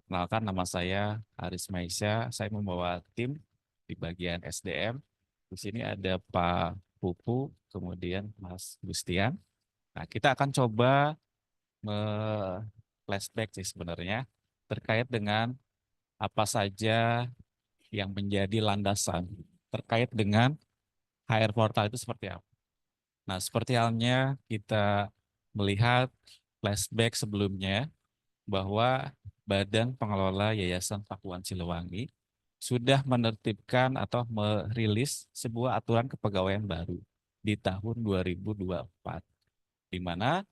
Perkenalkan, nama saya Aris Maisha. Saya membawa tim di bagian SDM. Di sini ada Pak Pupu, kemudian Mas Gustian. Nah, kita akan coba flashback sih sebenarnya terkait dengan apa saja yang menjadi landasan terkait dengan HR portal itu seperti apa. Nah, seperti halnya kita melihat flashback sebelumnya bahwa Badan Pengelola Yayasan Pakuan Siliwangi sudah menertibkan atau merilis sebuah aturan kepegawaian baru di tahun 2024, di mana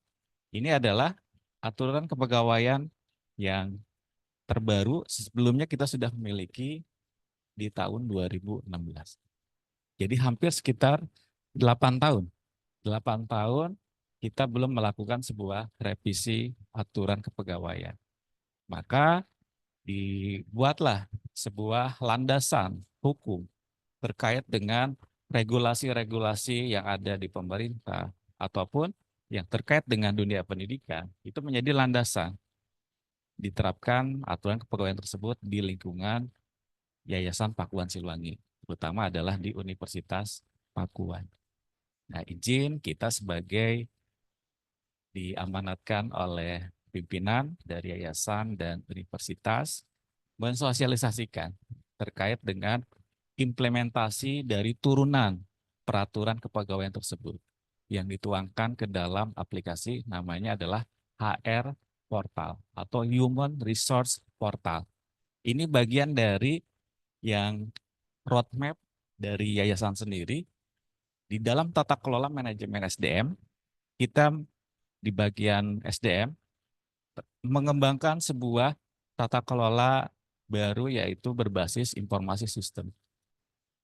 ini adalah aturan kepegawaian yang terbaru. Sebelumnya kita sudah memiliki di tahun 2016. Jadi hampir sekitar 8 tahun. 8 tahun kita belum melakukan sebuah revisi aturan kepegawaian. Maka dibuatlah sebuah landasan hukum terkait dengan regulasi-regulasi yang ada di pemerintah ataupun yang terkait dengan dunia pendidikan. Itu menjadi landasan diterapkan aturan kepegawaian tersebut di lingkungan Yayasan Pakuan Siliwangi, terutama adalah di Universitas Pakuan. Nah, izin kita sebagai diamanatkan oleh pimpinan dari yayasan dan universitas mensosialisasikan terkait dengan implementasi dari turunan peraturan kepegawaian tersebut yang dituangkan ke dalam aplikasi, namanya adalah HR Portal atau Human Resource Portal. Ini bagian dari yang roadmap dari yayasan sendiri. Di dalam tata kelola manajemen SDM, kita di bagian SDM mengembangkan sebuah tata kelola baru, yaitu berbasis informasi sistem,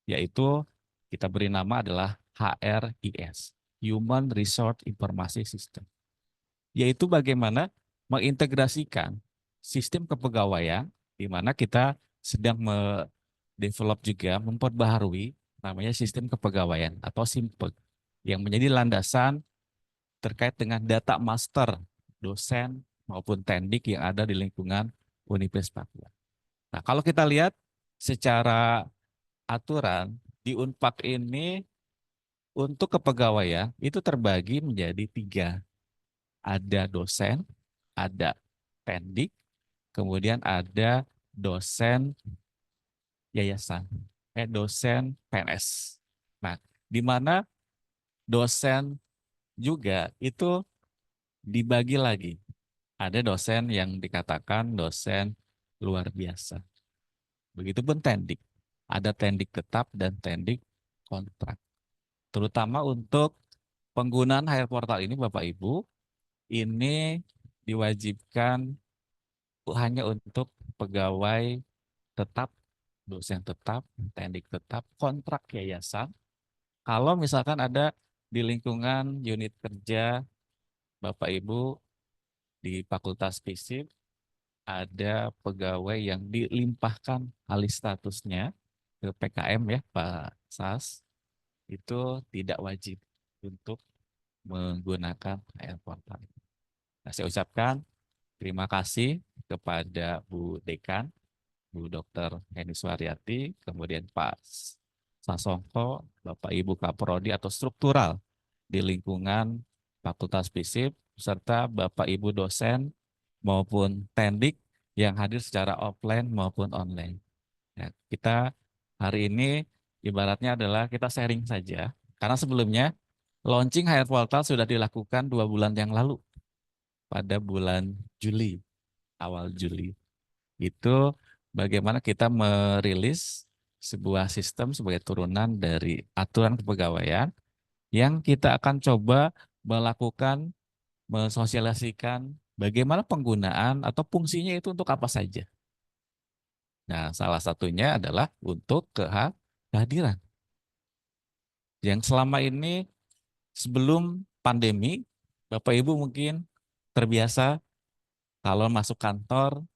yaitu kita beri nama adalah HRIS, Human Resource Informasi System, yaitu bagaimana mengintegrasikan sistem kepegawaian, di mana kita sedang mendevelop juga memperbaharui namanya sistem kepegawaian atau SIMPEG, yang menjadi landasan terkait dengan data master dosen maupun tendik yang ada di lingkungan Universitas Papua. Nah, kalau kita lihat secara aturan di Unpad ini untuk kepegawaian itu terbagi menjadi 3. Ada dosen, ada pendik, kemudian ada dosen yayasan, dosen PNS. Nah, di mana dosen juga itu dibagi lagi. Ada dosen yang dikatakan dosen luar biasa. Begitupun tendik. Ada tendik tetap dan tendik kontrak. Terutama untuk penggunaan HR Portal ini, Bapak Ibu, ini diwajibkan hanya untuk pegawai tetap, dosen tetap, tendik tetap, kontrak yayasan. Kalau misalkan ada di lingkungan unit kerja Bapak Ibu di Fakultas Fisip, ada pegawai yang dilimpahkan alih statusnya ke PKM ya Pak SAS, itu tidak wajib untuk menggunakan HR Portal. Nah, saya ucapkan terima kasih kepada Bu Dekan, Bu Dr. Heni Suharyati, kemudian Pak Sasongko, Bapak Ibu Kaprodi atau struktural di lingkungan Fakultas Fisip, serta Bapak Ibu dosen maupun tendik yang hadir secara offline maupun online. Ya, kita hari ini ibaratnya adalah kita sharing saja, karena sebelumnya launching HR Portal sudah dilakukan 2 bulan yang lalu, pada bulan Juli, awal Juli. Itu bagaimana kita merilis sebuah sistem sebagai turunan dari aturan kepegawaian yang kita akan coba melakukan mensosialisasikan bagaimana penggunaan atau fungsinya itu untuk apa saja. Nah, salah satunya adalah untuk kehadiran. Yang selama ini sebelum pandemi, Bapak Ibu mungkin terbiasa kalau masuk kantor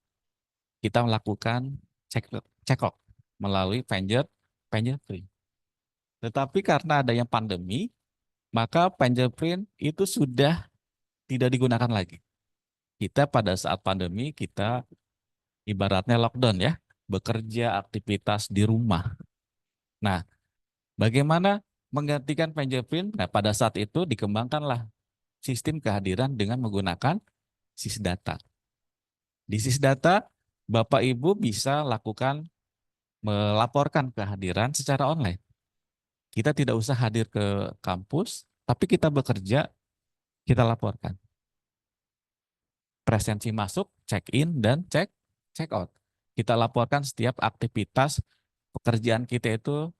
kita melakukan cek melalui fingerprint. Tetapi karena adanya pandemi, maka fingerprint itu sudah tidak digunakan lagi. Kita pada saat pandemi kita ibaratnya lockdown ya, bekerja aktivitas di rumah. Nah, bagaimana menggantikan fingerprint? Nah, pada saat itu dikembangkanlah sistem kehadiran dengan menggunakan SISData. Di SISData, Bapak Ibu bisa lakukan melaporkan kehadiran secara online. Kita tidak usah hadir ke kampus, tapi kita bekerja, kita laporkan. Presensi masuk, check in, dan check out. Kita laporkan setiap aktivitas pekerjaan kita itu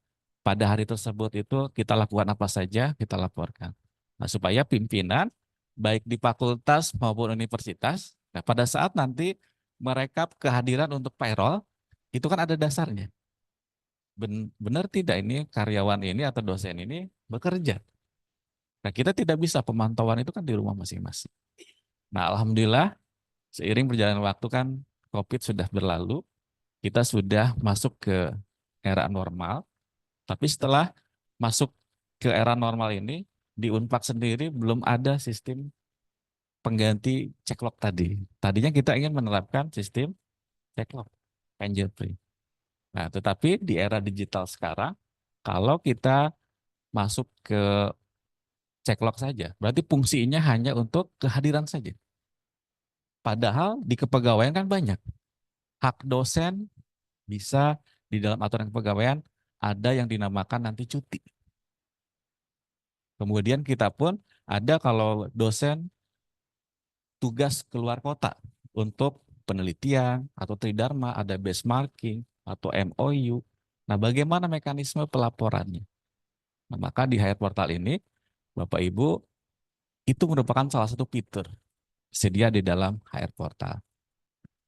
pada hari tersebut itu kita lakukan apa saja, kita laporkan. Nah, supaya pimpinan, baik di fakultas maupun universitas, nah pada saat nanti mereka kehadiran untuk payroll, itu kan ada dasarnya. Benar tidak ini karyawan ini atau dosen ini bekerja. Nah, kita tidak bisa pemantauan itu kan di rumah masing-masing. Nah, alhamdulillah seiring berjalannya waktu kan COVID sudah berlalu, kita sudah masuk ke era normal. Tapi setelah masuk ke era normal ini, di Unpad sendiri belum ada sistem pengganti ceklock tadi. Tadinya kita ingin menerapkan sistem ceklock, fingerprint. Nah, tetapi di era digital sekarang, kalau kita masuk ke ceklock saja, berarti fungsinya hanya untuk kehadiran saja. Padahal di kepegawaian kan banyak. Hak dosen bisa di dalam aturan kepegawaian ada yang dinamakan nanti cuti. Kemudian kita pun ada kalau dosen tugas keluar kota untuk penelitian atau tridharma, ada benchmarking atau MOU. Nah, bagaimana mekanisme pelaporannya? Nah, maka di HR Portal ini, Bapak Ibu, itu merupakan salah satu fitur sedia di dalam HR Portal.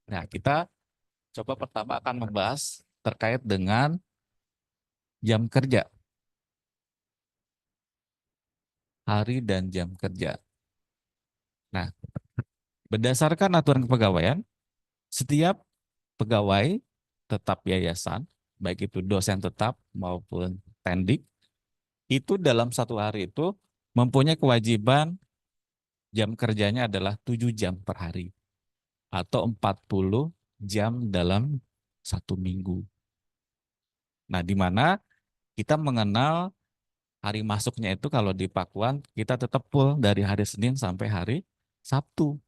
Nah, kita coba pertama akan membahas terkait dengan jam kerja, hari dan jam kerja. Nah, berdasarkan aturan kepegawaian, setiap pegawai tetap yayasan, baik itu dosen tetap maupun tendik, itu dalam satu hari itu mempunyai kewajiban jam kerjanya adalah 7 jam per hari atau 40 jam dalam satu minggu. Nah, di mana kita mengenal hari masuknya itu kalau di Pakuan kita tetap full dari hari Senin sampai hari Sabtu.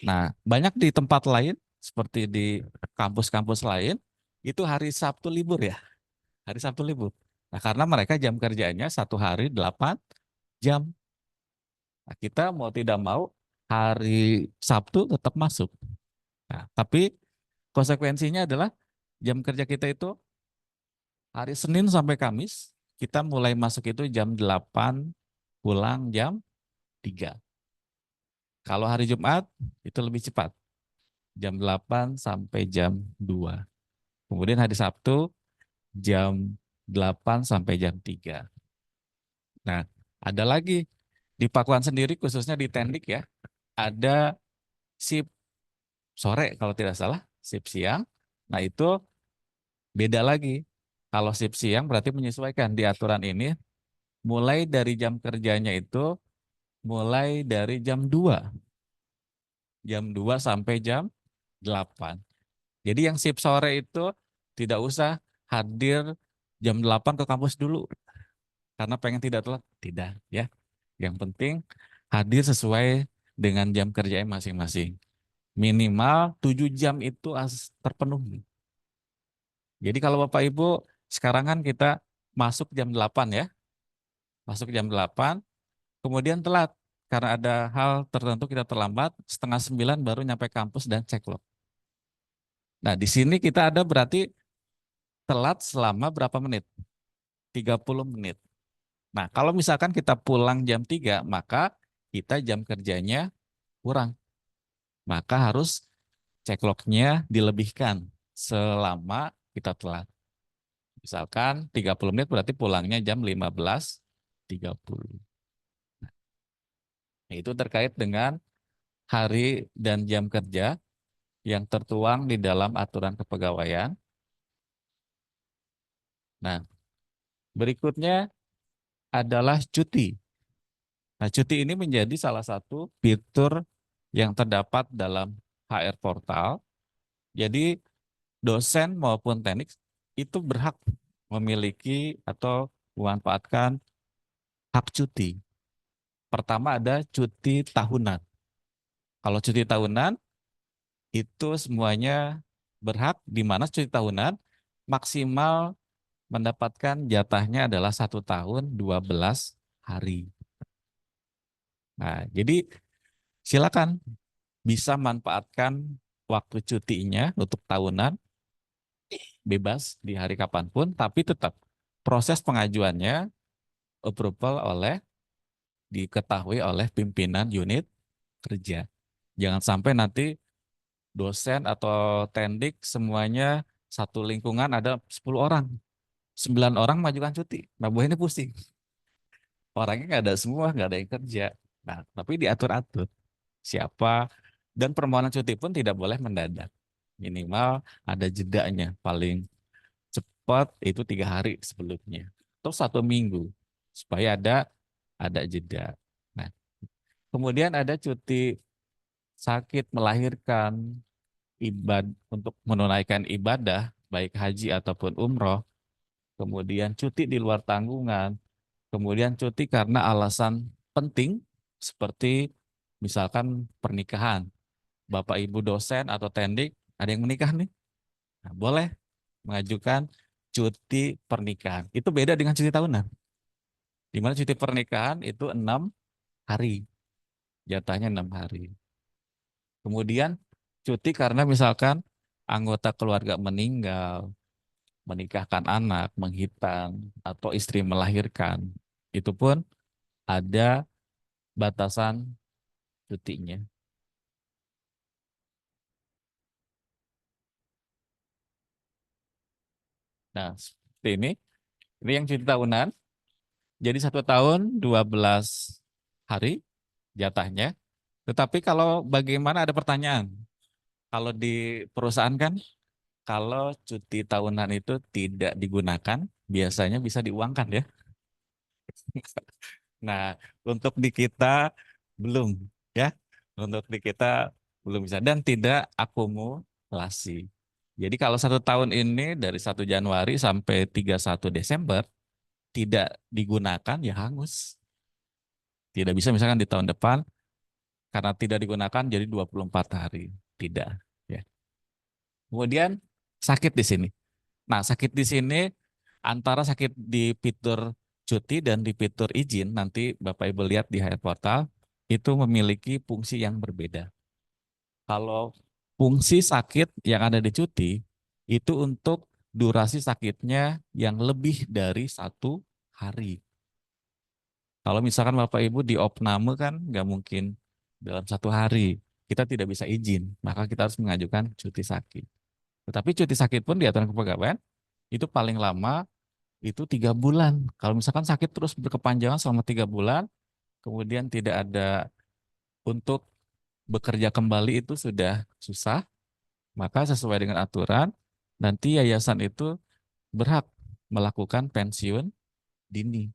Nah, banyak di tempat lain seperti di kampus-kampus lain itu hari Sabtu libur ya, hari Sabtu libur. Nah, karena mereka jam kerjanya satu hari 8 jam. Nah, kita mau tidak mau hari Sabtu tetap masuk. Nah, tapi konsekuensinya adalah jam kerja kita itu hari Senin sampai Kamis, kita mulai masuk itu jam 8, pulang jam 3. Kalau hari Jumat itu lebih cepat, jam 8 sampai jam 2. Kemudian hari Sabtu jam 8 sampai jam 3. Nah, ada lagi di Pakuan sendiri khususnya di Tendik ya, ada shift sore kalau tidak salah, shift siang. Nah, itu beda lagi. Kalau shift siang berarti menyesuaikan di aturan ini mulai dari jam kerjanya itu mulai dari jam 2. Jam 2 sampai jam 8. Jadi yang shift sore itu tidak usah hadir jam 8 ke kampus dulu karena pengen tidak telat. Tidak ya. Yang penting hadir sesuai dengan jam kerjanya masing-masing. Minimal 7 jam itu terpenuhi. Jadi kalau Bapak Ibu sekarang kan kita masuk jam 8 ya. Masuk jam 8, kemudian telat. Karena ada hal tertentu kita terlambat, setengah 9 baru nyampe kampus dan cek log. Nah di sini kita ada berarti telat selama berapa menit? 30 menit. Nah kalau misalkan kita pulang jam 3, maka kita jam kerjanya kurang. Maka harus cek lognya dilebihkan selama kita telat. Misalkan 30 menit berarti pulangnya jam 15.30. Nah, itu terkait dengan hari dan jam kerja yang tertuang di dalam aturan kepegawaian. Nah, berikutnya adalah cuti. Nah, cuti ini menjadi salah satu fitur yang terdapat dalam HR Portal Jadi dosen maupun teknik itu berhak memiliki atau memanfaatkan hak cuti. Pertama ada cuti tahunan. Kalau cuti tahunan itu semuanya berhak, di mana cuti tahunan maksimal mendapatkan jatahnya adalah 1 tahun 12 hari. Nah, jadi silakan bisa manfaatkan waktu cutinya untuk tahunan bebas di hari kapanpun, tapi tetap proses pengajuannya approval diketahui oleh pimpinan unit kerja. Jangan sampai nanti dosen atau tendik semuanya satu lingkungan ada 10 orang. 9 orang majukan cuti. Nah, Bu ini pusing. Orangnya nggak ada semua, nggak ada yang kerja. Nah, tapi diatur-atur siapa, dan permohonan cuti pun tidak boleh mendadak. Minimal ada jedanya, paling cepat itu 3 hari sebelumnya atau 1 minggu supaya ada jeda. Nah, kemudian ada cuti sakit melahirkan, untuk menunaikan ibadah baik haji ataupun umroh, kemudian cuti di luar tanggungan, kemudian cuti karena alasan penting seperti misalkan pernikahan. Bapak Ibu dosen atau tendik ada yang menikah nih. Nah, boleh mengajukan cuti pernikahan. Itu beda dengan cuti tahunan. Di mana cuti pernikahan itu 6 hari, jatahnya 6 hari. Kemudian cuti karena misalkan anggota keluarga meninggal, menikahkan anak, menghitan, atau istri melahirkan. Itu pun ada batasan cutinya. Nah, seperti ini. Ini yang cuti tahunan. Jadi 1 tahun 12 hari jatahnya. Tetapi kalau bagaimana, ada pertanyaan. Kalau di perusahaan kan, kalau cuti tahunan itu tidak digunakan, biasanya bisa diuangkan ya. Nah, untuk di kita belum ya. Untuk di kita belum bisa dan tidak akumulasi. Jadi kalau 1 tahun ini dari 1 Januari sampai 31 Desember tidak digunakan ya hangus. Tidak bisa misalkan di tahun depan karena tidak digunakan jadi 24 hari. Tidak. Ya. Kemudian sakit di sini. Nah, sakit di sini antara sakit di fitur cuti dan di fitur izin, nanti Bapak Ibu lihat di HR Portal, itu memiliki fungsi yang berbeda. Kalau fungsi sakit yang ada di cuti, itu untuk durasi sakitnya yang lebih dari 1 hari. Kalau misalkan Bapak Ibu di opname kan nggak mungkin dalam 1 hari. Kita tidak bisa izin, maka kita harus mengajukan cuti sakit. Tetapi cuti sakit pun di aturan kepegawaian itu paling lama itu 3 bulan. Kalau misalkan sakit terus berkepanjangan selama 3 bulan, kemudian tidak ada untuk bekerja kembali itu sudah susah, maka sesuai dengan aturan, nanti yayasan itu berhak melakukan pensiun dini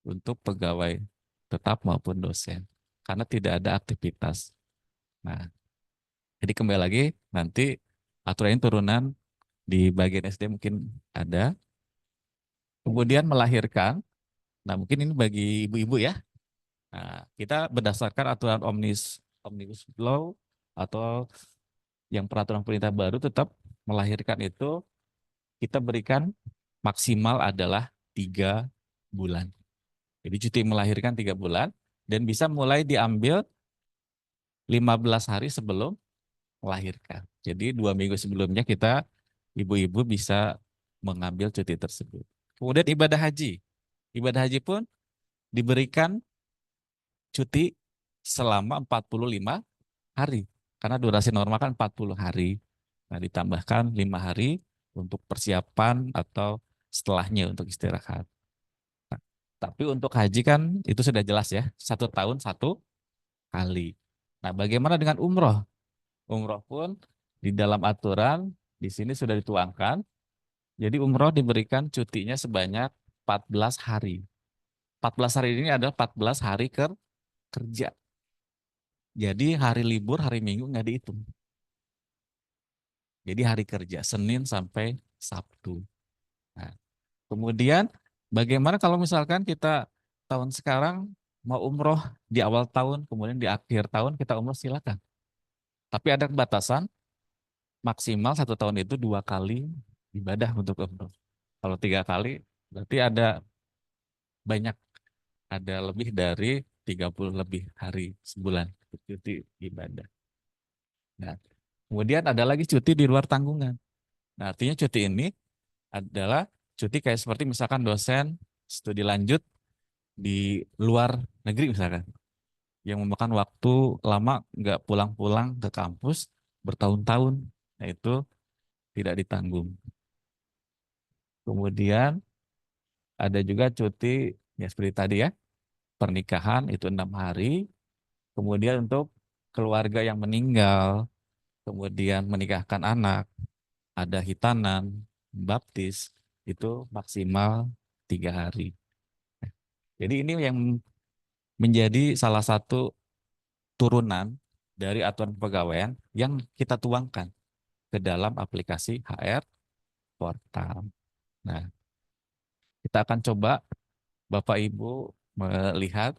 untuk pegawai tetap maupun dosen, karena tidak ada aktivitas. Nah, jadi kembali lagi, nanti aturan ini turunan di bagian SD mungkin ada. Kemudian melahirkan, nah mungkin ini bagi ibu-ibu ya. Nah, kita berdasarkan aturan Omnibus Law atau yang peraturan pemerintah baru, tetap melahirkan itu kita berikan maksimal adalah 3 bulan. Jadi cuti melahirkan 3 bulan dan bisa mulai diambil 15 hari sebelum melahirkan. Jadi 2 minggu sebelumnya kita ibu-ibu bisa mengambil cuti tersebut. Kemudian ibadah haji. Ibadah haji pun diberikan cuti selama 45 hari. Karena durasi normal kan 40 hari. Nah, ditambahkan 5 hari untuk persiapan atau setelahnya untuk istirahat. Nah, tapi untuk haji kan itu sudah jelas ya, 1 tahun 1 kali. Nah, bagaimana dengan umroh? Umroh pun di dalam aturan di sini sudah dituangkan. Jadi umroh diberikan cutinya sebanyak 14 hari. 14 hari ini adalah 14 hari kerja. Jadi hari libur, hari Minggu nggak dihitung. Jadi hari kerja, Senin sampai Sabtu. Nah, kemudian bagaimana kalau misalkan kita tahun sekarang mau umroh di awal tahun, kemudian di akhir tahun kita umroh, silakan. Tapi ada batasan, maksimal 1 tahun itu 2 kali ibadah untuk umroh. Kalau 3 kali, berarti ada banyak, ada lebih dari 30 lebih hari sebulan untuk cuti ibadah. Nah, kemudian ada lagi cuti di luar tanggungan. Nah, artinya cuti ini adalah cuti kayak seperti misalkan dosen studi lanjut di luar negeri misalkan, yang memakan waktu lama nggak pulang-pulang ke kampus bertahun-tahun. Nah, itu tidak ditanggung. Kemudian ada juga cuti ya seperti tadi ya, pernikahan itu 6 hari. Kemudian untuk keluarga yang meninggal, kemudian menikahkan anak, ada hitanan, baptis, itu maksimal 3 hari. Jadi ini yang menjadi salah satu turunan dari aturan kepegawaian yang kita tuangkan ke dalam aplikasi HR Portal. Nah, kita akan coba Bapak Ibu melihat.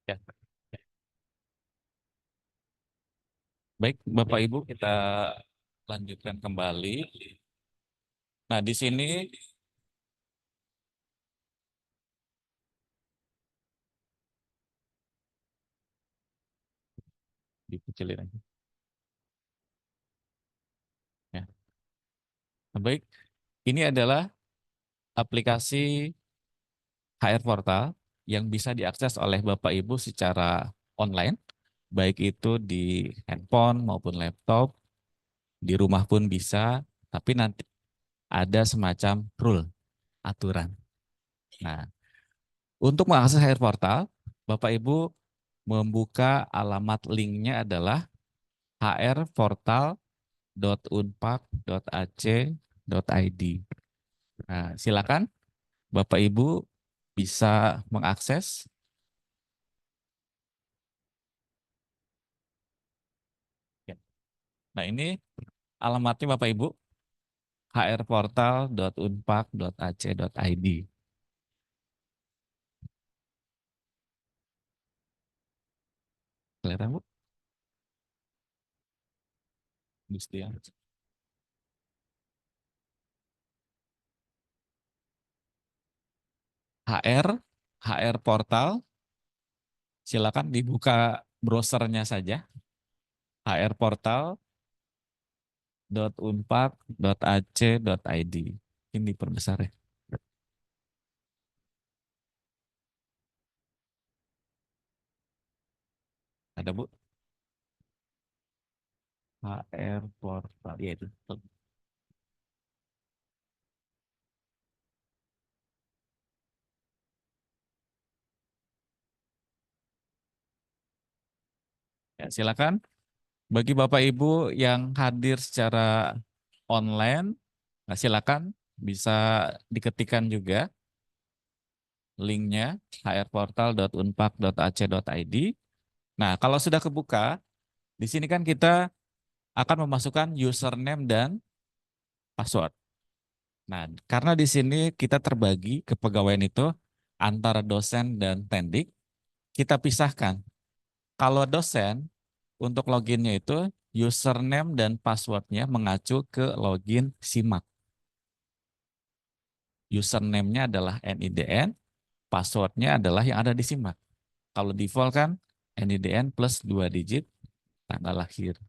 Ya. Baik, Bapak Ibu, kita lanjutkan kembali. Nah, di sini dikecilin aja. Ya. Nah, baik, ini adalah aplikasi HR Portal yang bisa diakses oleh Bapak Ibu secara online, baik itu di handphone maupun laptop, di rumah pun bisa, tapi nanti ada semacam rule, aturan. Nah, untuk mengakses HR Portal, Bapak Ibu membuka alamat linknya adalah hrportal.unpad.ac.id. Nah, silakan Bapak Ibu bisa mengakses. Ya. Nah, ini alamatnya Bapak Ibu, hrportal.unpad.ac.id. Kelihatan Bu? Gustian. HR, HR Portal, silakan dibuka browsernya saja, hrportal.unpad.ac.id. Ini diperbesar ya. Ada Bu? HR Portal, ya itu. Ya, silakan. Bagi Bapak Ibu yang hadir secara online, nah silakan bisa diketikkan juga linknya hrportal.unpad.ac.id. Nah, kalau sudah kebuka, di sini kan kita akan memasukkan username dan password. Nah, karena di sini kita terbagi kepegawaian itu antara dosen dan tendik, kita pisahkan. Kalau dosen, untuk loginnya itu username dan passwordnya mengacu ke login SIMAK. Username-nya adalah NIDN, passwordnya adalah yang ada di SIMAK. Kalau default kan NIDN plus 2 digit tanggal lahir.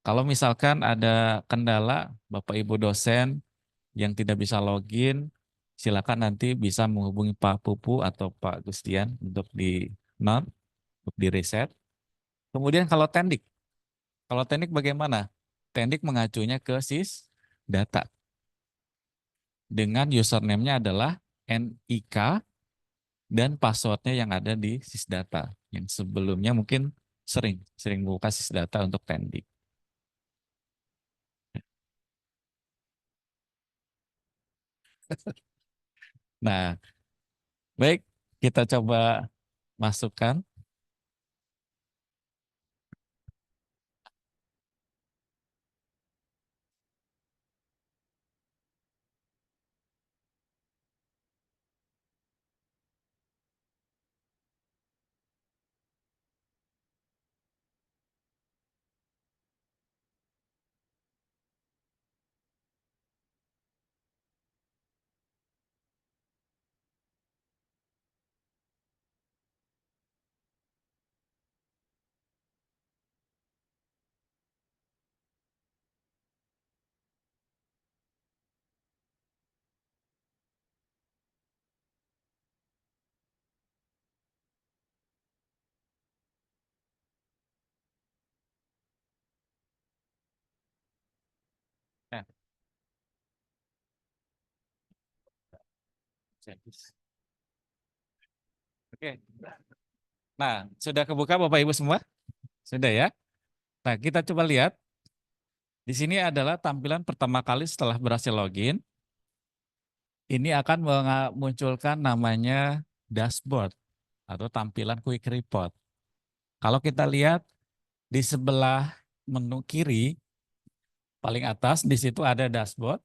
Kalau misalkan ada kendala, Bapak Ibu dosen yang tidak bisa login, silakan nanti bisa menghubungi Pak Pupu atau Pak Gustian untuk di non, untuk di reset. Kemudian kalau Tendik bagaimana? Tendik mengacunya ke SIS data dengan username-nya adalah NIK dan passwordnya yang ada di SISData yang sebelumnya mungkin sering buka SISData untuk Tendik. Nah, baik, kita coba masukkan. Nah, oke. Nah, sudah kebuka Bapak Ibu semua? Sudah ya? Nah, kita coba lihat. Di sini adalah tampilan pertama kali setelah berhasil login. Ini akan memunculkan namanya dashboard atau tampilan quick report. Kalau kita lihat di sebelah menu kiri, paling atas, di situ ada dashboard.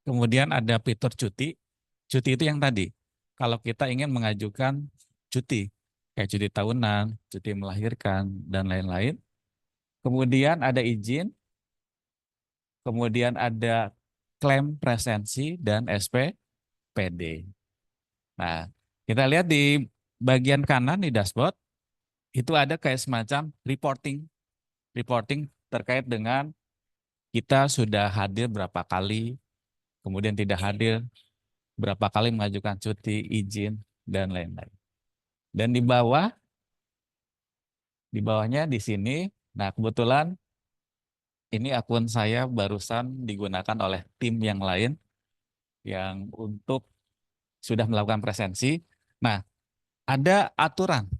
Kemudian ada fitur cuti. Cuti itu yang tadi. Kalau kita ingin mengajukan cuti, kayak cuti tahunan, cuti melahirkan, dan lain-lain. Kemudian ada izin, kemudian ada klaim presensi dan SPD. Nah, kita lihat di bagian kanan di dashboard, itu ada kayak semacam reporting terkait dengan kita sudah hadir berapa kali, kemudian tidak hadir, berapa kali mengajukan cuti, izin, dan lain-lain. Dan di bawahnya di sini, nah kebetulan ini akun saya barusan digunakan oleh tim yang lain yang untuk sudah melakukan presensi. Nah, ada aturan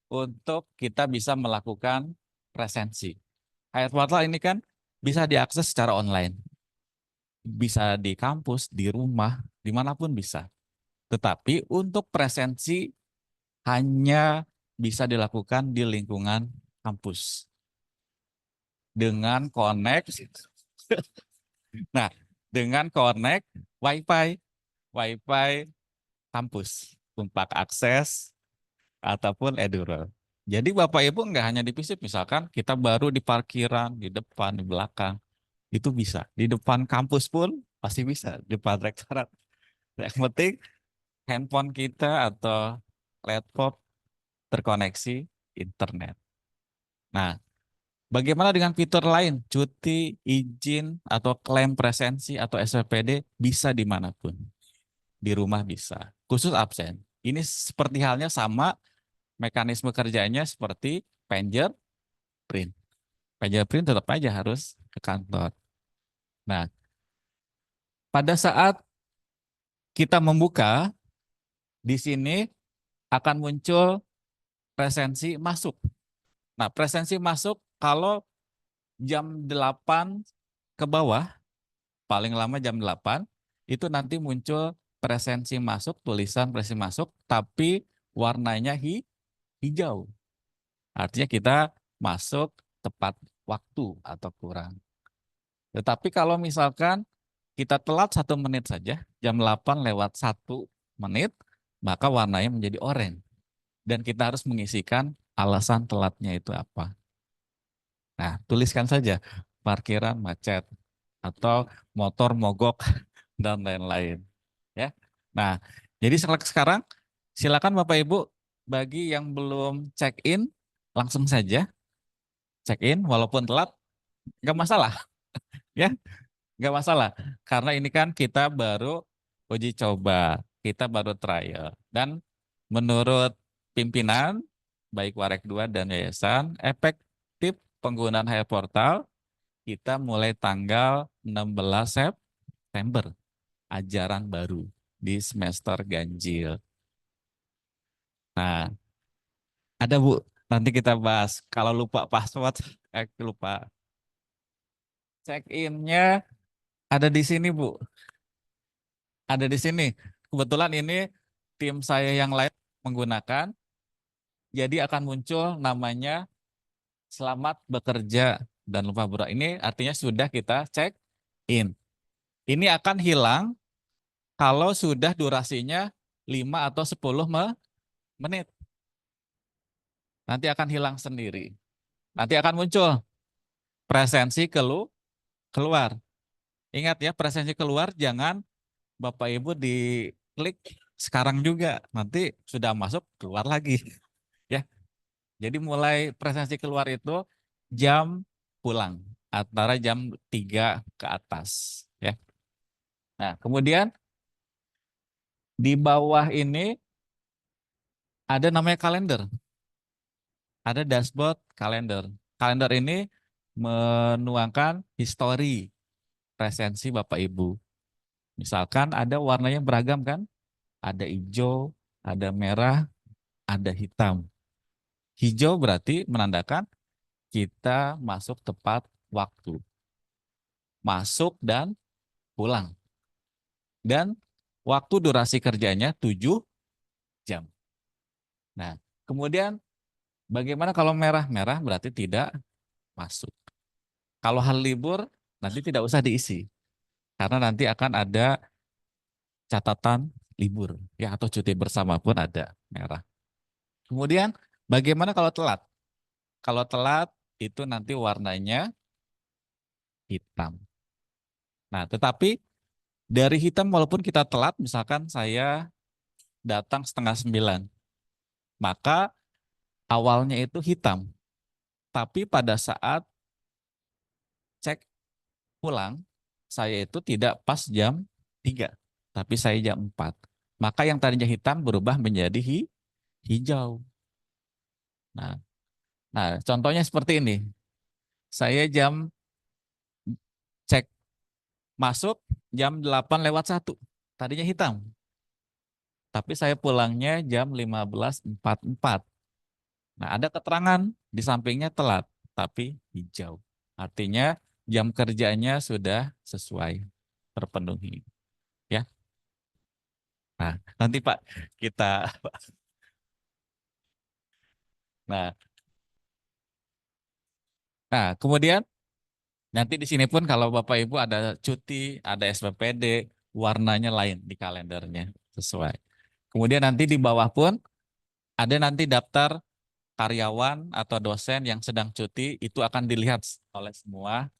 untuk kita bisa melakukan presensi. Hayat Portal ini kan bisa diakses secara online. Bisa di kampus, di rumah, dimanapun bisa. Tetapi untuk presensi hanya bisa dilakukan di lingkungan kampus. Dengan connect, nah, dengan connect WiFi kampus, untuk akses ataupun eduroll. Jadi Bapak Ibu nggak hanya di FISIP, misalkan kita baru di parkiran, di depan, di belakang, itu bisa. Di depan kampus pun pasti bisa, di depan rektorat. Yang penting handphone kita atau laptop terkoneksi internet. Nah, bagaimana dengan fitur lain? Cuti, izin, atau klaim presensi atau SPPD bisa dimanapun. Di rumah bisa. Khusus absen. Ini seperti halnya sama mekanisme kerjanya seperti fingerprint. Fingerprint tetap aja harus ke kantor. Nah, pada saat kita membuka, di sini akan muncul presensi masuk. Nah, presensi masuk kalau jam 8 ke bawah, paling lama jam 8, itu nanti muncul presensi masuk, tulisan presensi masuk, tapi warnanya hijau. Artinya kita masuk tepat waktu atau kurang. Tetapi kalau misalkan kita telat 1 menit saja, jam 8 lewat 1 menit, maka warnanya menjadi oranye. Dan kita harus mengisikan alasan telatnya itu apa. Nah, tuliskan saja parkiran macet atau motor mogok dan lain-lain. Ya. Nah, jadi sekarang silakan Bapak Ibu bagi yang belum check in langsung saja check in walaupun telat nggak masalah ya nggak masalah karena ini kan kita baru uji coba kita baru trial dan menurut pimpinan baik Warek 2 dan Yayasan efektif penggunaan HR Portal kita mulai tanggal 16 September ajaran baru di semester ganjil. Nah, ada Bu, nanti kita bahas. Kalau lupa password, lupa check innya ada di sini Bu, ada di sini. Kebetulan ini tim saya yang lain menggunakan, jadi akan muncul namanya selamat bekerja dan lupa berat. Ini artinya sudah kita check in. Ini akan hilang kalau sudah durasinya 5 atau 10 menit. Nanti akan hilang sendiri. Nanti akan muncul presensi keluar. Ingat ya, presensi keluar jangan Bapak Ibu diklik sekarang juga. Nanti sudah masuk keluar lagi. Ya. Jadi mulai presensi keluar itu jam pulang antara jam 3 ke atas, ya. Nah, kemudian di bawah ini ada namanya kalender. Ada dashboard kalender. Kalender ini menuangkan histori presensi Bapak Ibu. Misalkan ada warnanya beragam kan? Ada hijau, ada merah, ada hitam. Hijau berarti menandakan kita masuk tepat waktu. Masuk dan pulang. Dan waktu durasi kerjanya 7 jam. Nah, kemudian bagaimana kalau merah? Merah berarti tidak masuk. Kalau hari libur nanti tidak usah diisi. Karena nanti akan ada catatan libur ya atau cuti bersama pun ada merah. Kemudian bagaimana kalau telat? Kalau telat itu nanti warnanya hitam. Nah, tetapi dari hitam walaupun kita telat, misalkan saya datang setengah 9, maka awalnya itu hitam. Tapi pada saat cek pulang, saya itu tidak pas jam 3, tapi saya jam 4. Maka yang tadinya hitam berubah menjadi hijau. Nah, contohnya seperti ini. Saya cek masuk jam 8:01. Tadinya hitam, tapi saya pulangnya jam 15:44. Nah, ada keterangan di sampingnya telat, tapi hijau. Artinya jam kerjanya sudah sesuai, terpenuhi. Ya. Nah, nanti Pak kita. Nah, kemudian nanti di sini pun kalau Bapak Ibu ada cuti, ada SPPD, warnanya lain di kalendernya sesuai. Kemudian nanti di bawah pun ada nanti daftar karyawan atau dosen yang sedang cuti itu akan dilihat oleh semua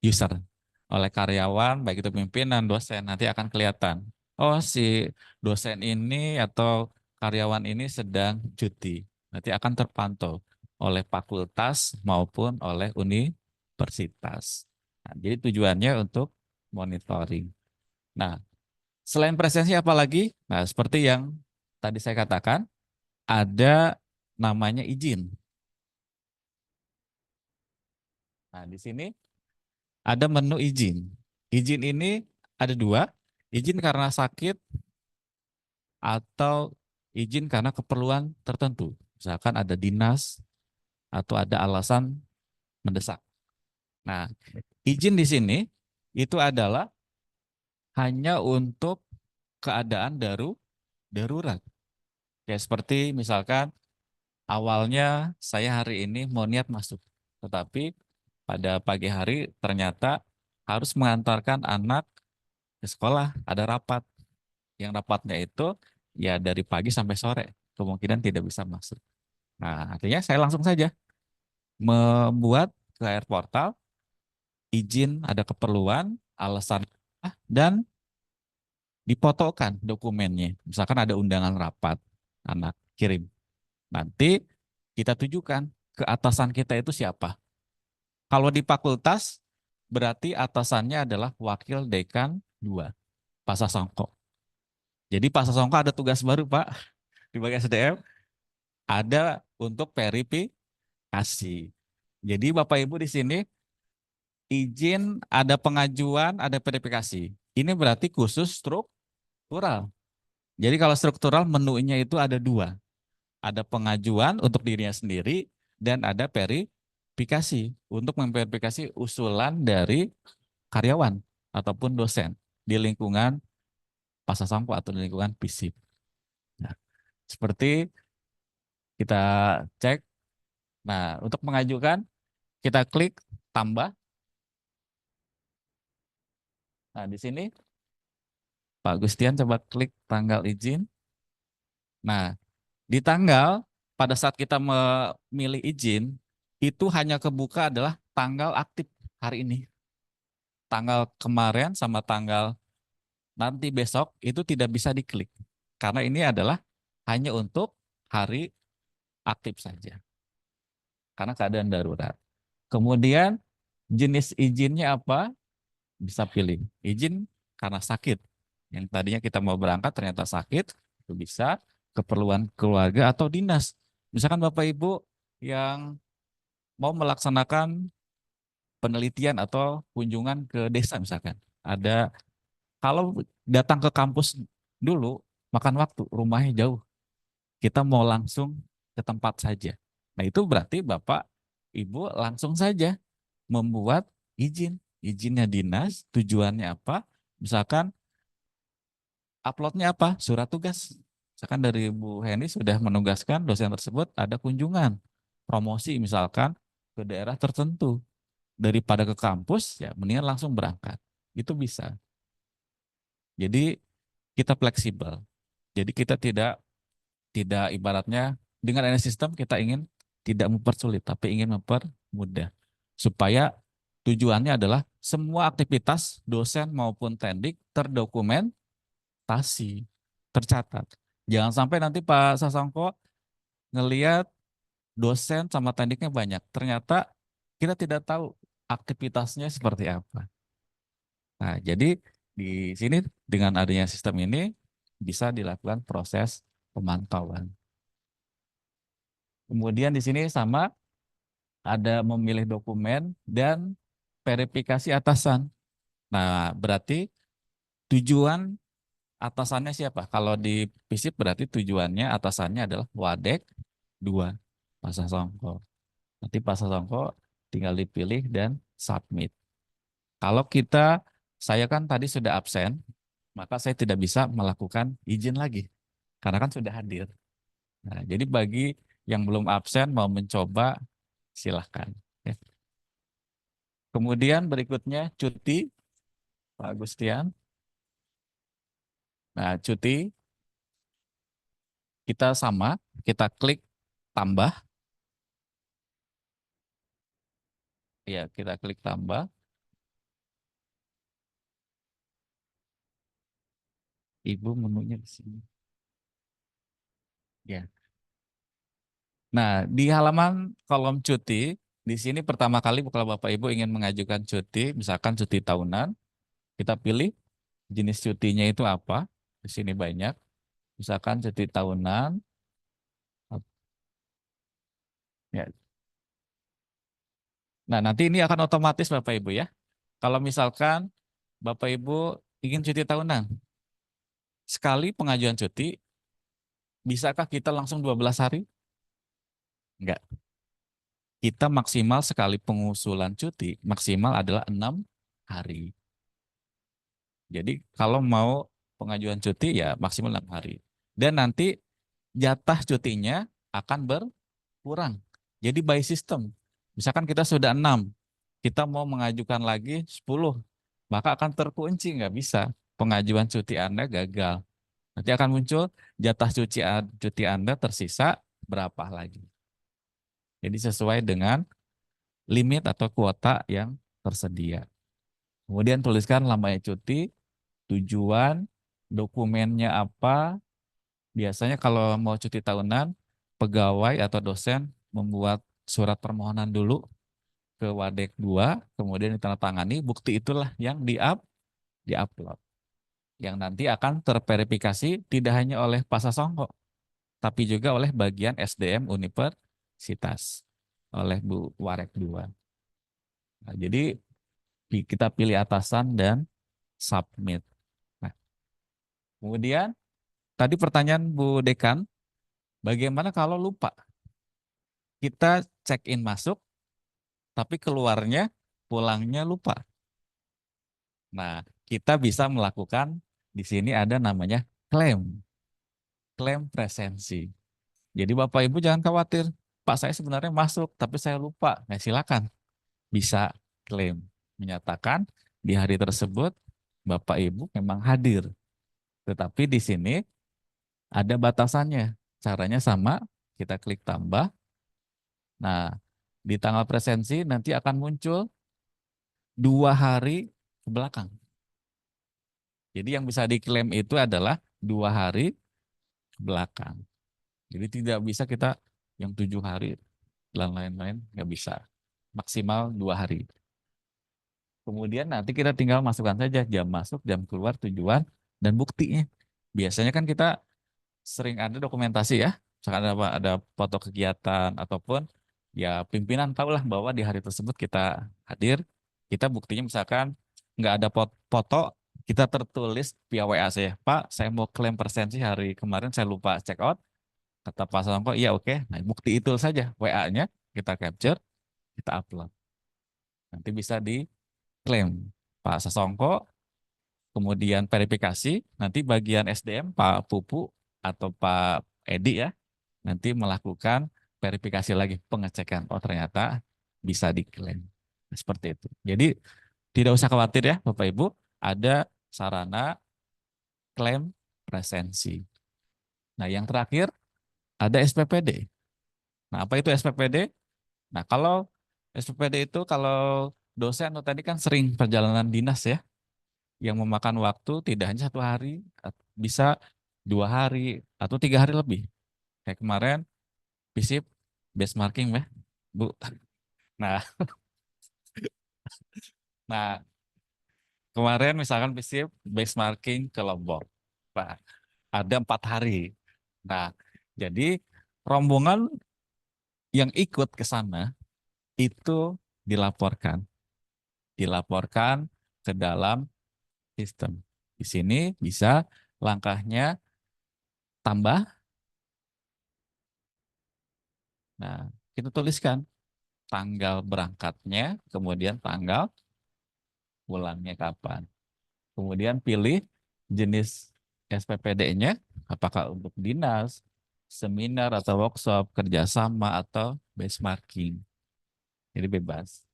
user, oleh karyawan, baik itu pimpinan, dosen, nanti akan kelihatan. Oh, si dosen ini atau karyawan ini sedang cuti. Nanti akan terpantau oleh fakultas maupun oleh universitas. Nah, jadi tujuannya untuk monitoring. Nah, selain presensi apa lagi? Nah, seperti yang tadi saya katakan, ada namanya izin. Nah, di sini ada menu izin. Izin ini ada dua, izin karena sakit atau izin karena keperluan tertentu. Misalkan ada dinas atau ada alasan mendesak. Nah, izin di sini itu adalah hanya untuk keadaan darurat. Ya seperti misalkan awalnya saya hari ini mau niat masuk, tetapi pada pagi hari ternyata harus mengantarkan anak ke sekolah, ada rapat. Yang rapatnya itu ya dari pagi sampai sore, kemungkinan tidak bisa masuk. Nah, artinya saya langsung saja membuat ke air portal, izin ada keperluan, alasan, dan difotokan dokumennya. Misalkan ada undangan rapat, anak kirim. Nanti kita tujukan ke atasan kita itu siapa. Kalau di fakultas, berarti atasannya adalah wakil dekan 2, Pak Sasongko. Jadi Pak Sasongko ada tugas baru, Pak, di bagian SDM, ada untuk verifikasi. Jadi Bapak Ibu di sini izin, ada pengajuan, ada verifikasi. Ini berarti khusus struktural. Jadi kalau struktural menunya itu ada 2. Ada pengajuan untuk dirinya sendiri dan ada verifikasi untuk memverifikasi usulan dari karyawan ataupun dosen di lingkungan Pasasangko atau di lingkungan FISIP. Nah, seperti kita cek. Nah, untuk mengajukan kita klik tambah. Nah, di sini Pak Gustian coba klik tanggal izin. Nah, di tanggal pada saat kita memilih izin itu hanya kebuka adalah tanggal aktif hari ini. Tanggal kemarin sama tanggal nanti besok itu tidak bisa diklik. Karena ini adalah hanya untuk hari aktif saja. Karena keadaan darurat. Kemudian jenis izinnya apa? Bisa pilih. Izin karena sakit. Yang tadinya kita mau berangkat ternyata sakit, itu bisa keperluan keluarga atau dinas. Misalkan Bapak Ibu yang mau melaksanakan penelitian atau kunjungan ke desa misalkan. Ada, kalau datang ke kampus dulu makan waktu, rumahnya jauh. Kita mau langsung ke tempat saja. Nah, itu berarti Bapak Ibu langsung saja membuat izin. Izinnya dinas, tujuannya apa? Misalkan uploadnya apa? Surat tugas. Misalkan dari Bu Heni sudah menugaskan dosen tersebut ada kunjungan, promosi misalkan ke daerah tertentu. Daripada ke kampus, ya mendingan langsung berangkat. Itu bisa. Jadi kita fleksibel. Jadi kita tidak tidak ibaratnya dengan adanya sistem kita ingin tidak mempersulit, tapi ingin mempermudah. Supaya tujuannya adalah semua aktivitas dosen maupun tendik terdokumentasi, tercatat. Jangan sampai nanti Pak Sasongko ngelihat dosen sama tendiknya banyak. Ternyata kita tidak tahu aktivitasnya seperti apa. Nah, jadi di sini dengan adanya sistem ini bisa dilakukan proses pemantauan. Kemudian di sini sama ada memilih dokumen dan verifikasi atasan. Nah, berarti tujuan atasannya siapa? Kalau di FISIP berarti tujuannya atasannya adalah Wadek 2, Pak Sasongko. Nanti Pak Sasongko tinggal dipilih dan submit. Kalau saya kan tadi sudah absen, maka saya tidak bisa melakukan izin lagi. Karena kan sudah hadir. Nah, jadi bagi yang belum absen mau mencoba, silahkan. Ya. Kemudian berikutnya cuti, Pak Agustian. Nah, cuti kita sama, kita klik tambah. Ya, kita klik tambah. Ibu menunya di sini. Ya. Nah, di halaman kolom cuti, di sini pertama kali kalau Bapak Ibu ingin mengajukan cuti, misalkan cuti tahunan, kita pilih jenis cutinya itu apa. Di sini banyak. Misalkan cuti tahunan. Ya. Nah, nanti ini akan otomatis Bapak Ibu ya. Kalau misalkan Bapak Ibu ingin cuti tahunan, sekali pengajuan cuti, bisakah kita langsung 12 hari? Enggak. Kita maksimal sekali pengusulan cuti, maksimal adalah 6 hari. Jadi kalau mau pengajuan cuti ya maksimal 6 hari. Dan nanti jatah cutinya akan berkurang. Jadi by system. Misalkan kita sudah 6, kita mau mengajukan lagi 10, maka akan terkunci, nggak bisa. Pengajuan cuti Anda gagal. Nanti akan muncul jatah cuti Anda tersisa berapa lagi. Jadi sesuai dengan limit atau kuota yang tersedia. Kemudian tuliskan lamanya cuti, tujuan, dokumennya apa. Biasanya kalau mau cuti tahunan, pegawai atau dosen membuat surat permohonan dulu ke Wadek 2, kemudian ditandatangani, bukti itulah yang di-upload. Yang nanti akan terverifikasi tidak hanya oleh Pak Sasongko, tapi juga oleh bagian SDM Universitas, oleh Bu Warek 2. Nah, jadi kita pilih atasan dan submit. Nah, kemudian tadi pertanyaan Bu Dekan, bagaimana kalau lupa? Kita check in masuk, tapi keluarnya pulangnya lupa. Nah, kita bisa melakukan di sini ada namanya klaim presensi. Jadi Bapak Ibu jangan khawatir, Pak saya sebenarnya masuk, tapi saya lupa. Nah, silakan bisa klaim, menyatakan di hari tersebut Bapak Ibu memang hadir. Tetapi di sini ada batasannya. Caranya sama, kita klik tambah. Nah, di tanggal presensi nanti akan muncul 2 hari ke belakang. Jadi yang bisa diklaim itu adalah 2 hari ke belakang. Jadi tidak bisa kita yang 7 hari dan lain-lain, nggak bisa. Maksimal 2 hari. Kemudian nanti kita tinggal masukkan saja jam masuk, jam keluar, tujuan, dan buktinya. Biasanya kan kita sering ada dokumentasi ya, misalkan ada foto kegiatan ataupun ya pimpinan tahulah bahwa di hari tersebut kita hadir, kita buktinya misalkan nggak ada foto, kita tertulis via WA saya, Pak, saya mau klaim presensi hari kemarin saya lupa check out, kata Pak Songko, iya oke, nah bukti itu saja WA-nya kita capture, kita upload, nanti bisa diklaim Pak Sasongko, kemudian verifikasi, nanti bagian SDM Pak Pupu atau Pak Edi ya, nanti melakukan verifikasi lagi, pengecekan. Oh ternyata bisa diklaim. Nah, seperti itu. Jadi tidak usah khawatir ya Bapak Ibu, ada sarana klaim presensi. Nah yang terakhir ada SPPD. Nah apa itu SPPD? Nah kalau SPPD itu kalau dosen tadi kan sering perjalanan dinas ya, yang memakan waktu tidak hanya 1 hari, bisa 2 hari atau 3 hari lebih. Kayak kemarin visip benchmarking ya, Bu. Nah, nah kemarin misalkan visip benchmarking ke Lombok, Pak, ada 4 hari. Nah, jadi rombongan yang ikut ke sana itu dilaporkan, dilaporkan ke dalam sistem. Di sini bisa langkahnya tambah. Nah, kita tuliskan tanggal berangkatnya, kemudian tanggal pulangnya kapan. Kemudian pilih jenis SPPD-nya, apakah untuk dinas, seminar atau workshop, kerjasama atau benchmarking. Jadi bebas.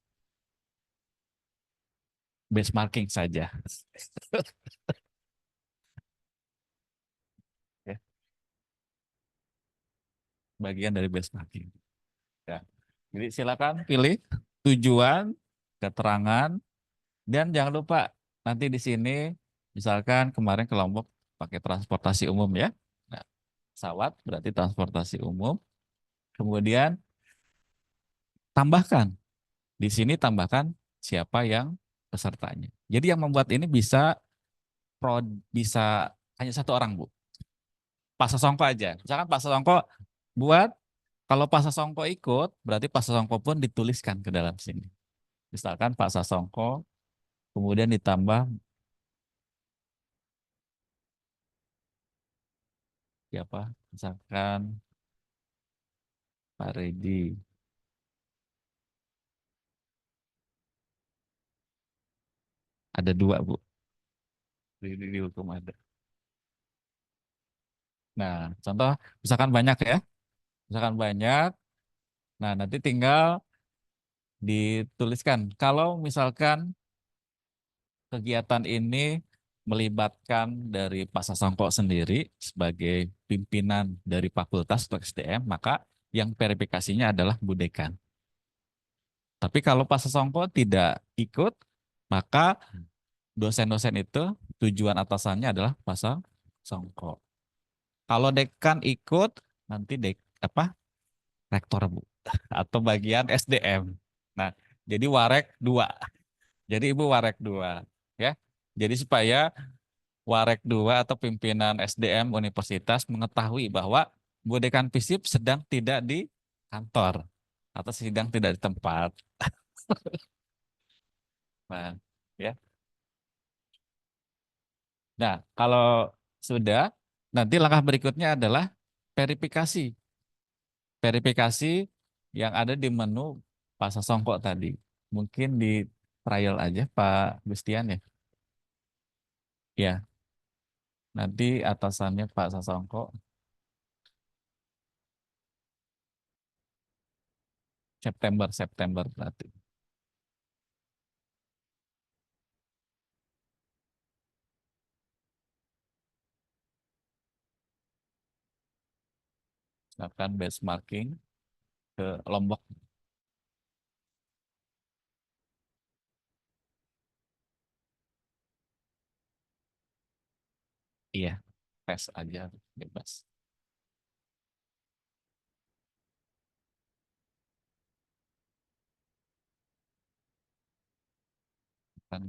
Benchmarking saja. Ya, bagian dari benchmarking. Ya. Jadi silakan pilih tujuan, keterangan, dan jangan lupa nanti di sini misalkan kemarin ke Lombok pakai transportasi umum ya. Nah, pesawat berarti transportasi umum. Kemudian tambahkan di sini tambahkan siapa yang pesertanya. Jadi yang membuat ini bisa bisa hanya satu orang Bu. Pak Sasongko aja. Misalkan Pak Sasongko buat, kalau Pak Sasongko ikut berarti Pak Sasongko pun dituliskan ke dalam sini. Misalkan Pak Sasongko kemudian ditambah siapa? Misalkan Pak Redi. Ada 2 Bu. Di hukum ada. Nah, contoh misalkan banyak ya. Misalkan banyak. Nah, nanti tinggal dituliskan. Kalau misalkan kegiatan ini melibatkan dari Pak Sasongko sendiri sebagai pimpinan dari fakultas atau SDM, maka yang verifikasinya adalah Bu Dekan. Tapi kalau Pak Sesongko tidak ikut, maka dosen-dosen itu tujuan atasannya adalah Pak Sesongko. Kalau dekan ikut, nanti apa rektor Bu atau bagian SDM. Nah, jadi warek dua. Jadi Ibu warek dua, ya. Jadi supaya warek dua atau pimpinan SDM universitas mengetahui bahwa Bu Dekan FISIP sedang tidak di kantor atau sedang tidak di tempat. Nah, ya. Nah, kalau sudah, nanti langkah berikutnya adalah verifikasi. Verifikasi yang ada di menu Pak Sasongko tadi. Mungkin di trial aja Pak Gustian ya. Ya, nanti atasannya Pak Sasongko September berarti. Silakan benchmarking ke Lombok. Iya, tes aja bebas. Kan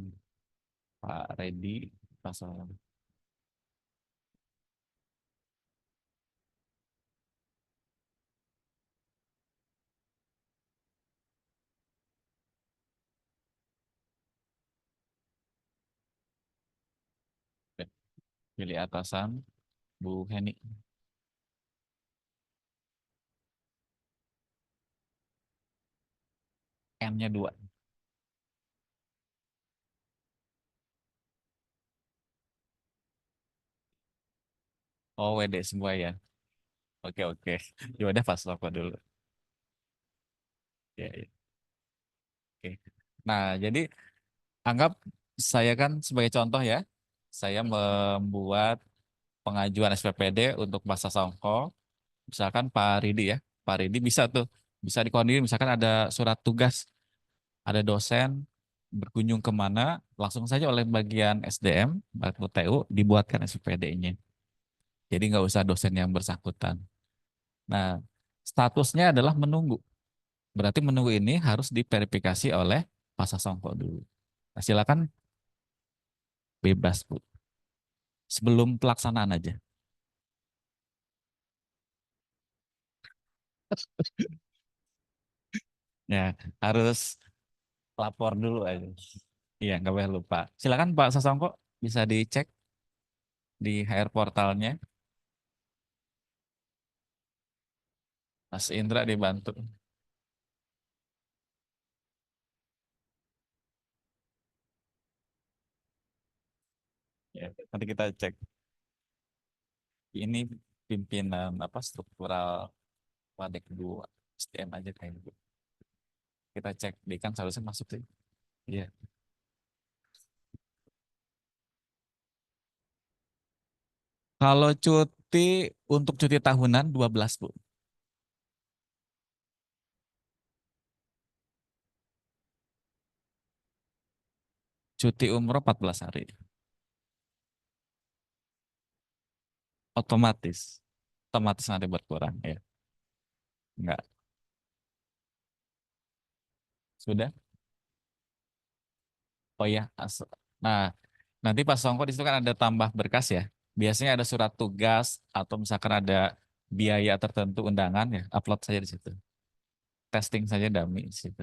Pak Reddy pasal pilih atasan Bu Heni, N-nya 2. Oh, WD semua ya. Oke, oke. Ya udah pas rokok dulu. Ya, ya. Oke. Nah, jadi anggap saya kan sebagai contoh ya, saya membuat pengajuan SPPD untuk Bahasa Songko, misalkan Pak Ridi ya, Pak Ridi bisa tuh, bisa dikoordinir, misalkan ada surat tugas, ada dosen berkunjung kemana, langsung saja oleh bagian SDM atau TU dibuatkan SPPD-nya. Jadi nggak usah dosen yang bersangkutan. Nah, statusnya adalah menunggu. Berarti menunggu ini harus diverifikasi oleh Pak Sasongko dulu. Nah, silakan bebas Bu. Sebelum pelaksanaan aja. Ya, harus lapor dulu aja. Iya, nggak boleh lupa. Silakan Pak Sasongko bisa dicek di HR portalnya. Mas Indra dibantu. Ya, nanti kita cek. Ini pimpinan apa struktural Wadek 2 SDM aja kayak gitu. Kita cek di kan seharusnya masuk sih. Iya. Kalau cuti untuk cuti tahunan 12 Bu. Cuti umroh 14 hari. Otomatis. Otomatis nanti berkurang ya. Enggak. Sudah? Oh ya. Nah, nanti pas Songko di situ kan ada tambah berkas ya. Biasanya ada surat tugas atau misalkan ada biaya tertentu undangan ya, upload saja di situ. Testing saja dummy di situ.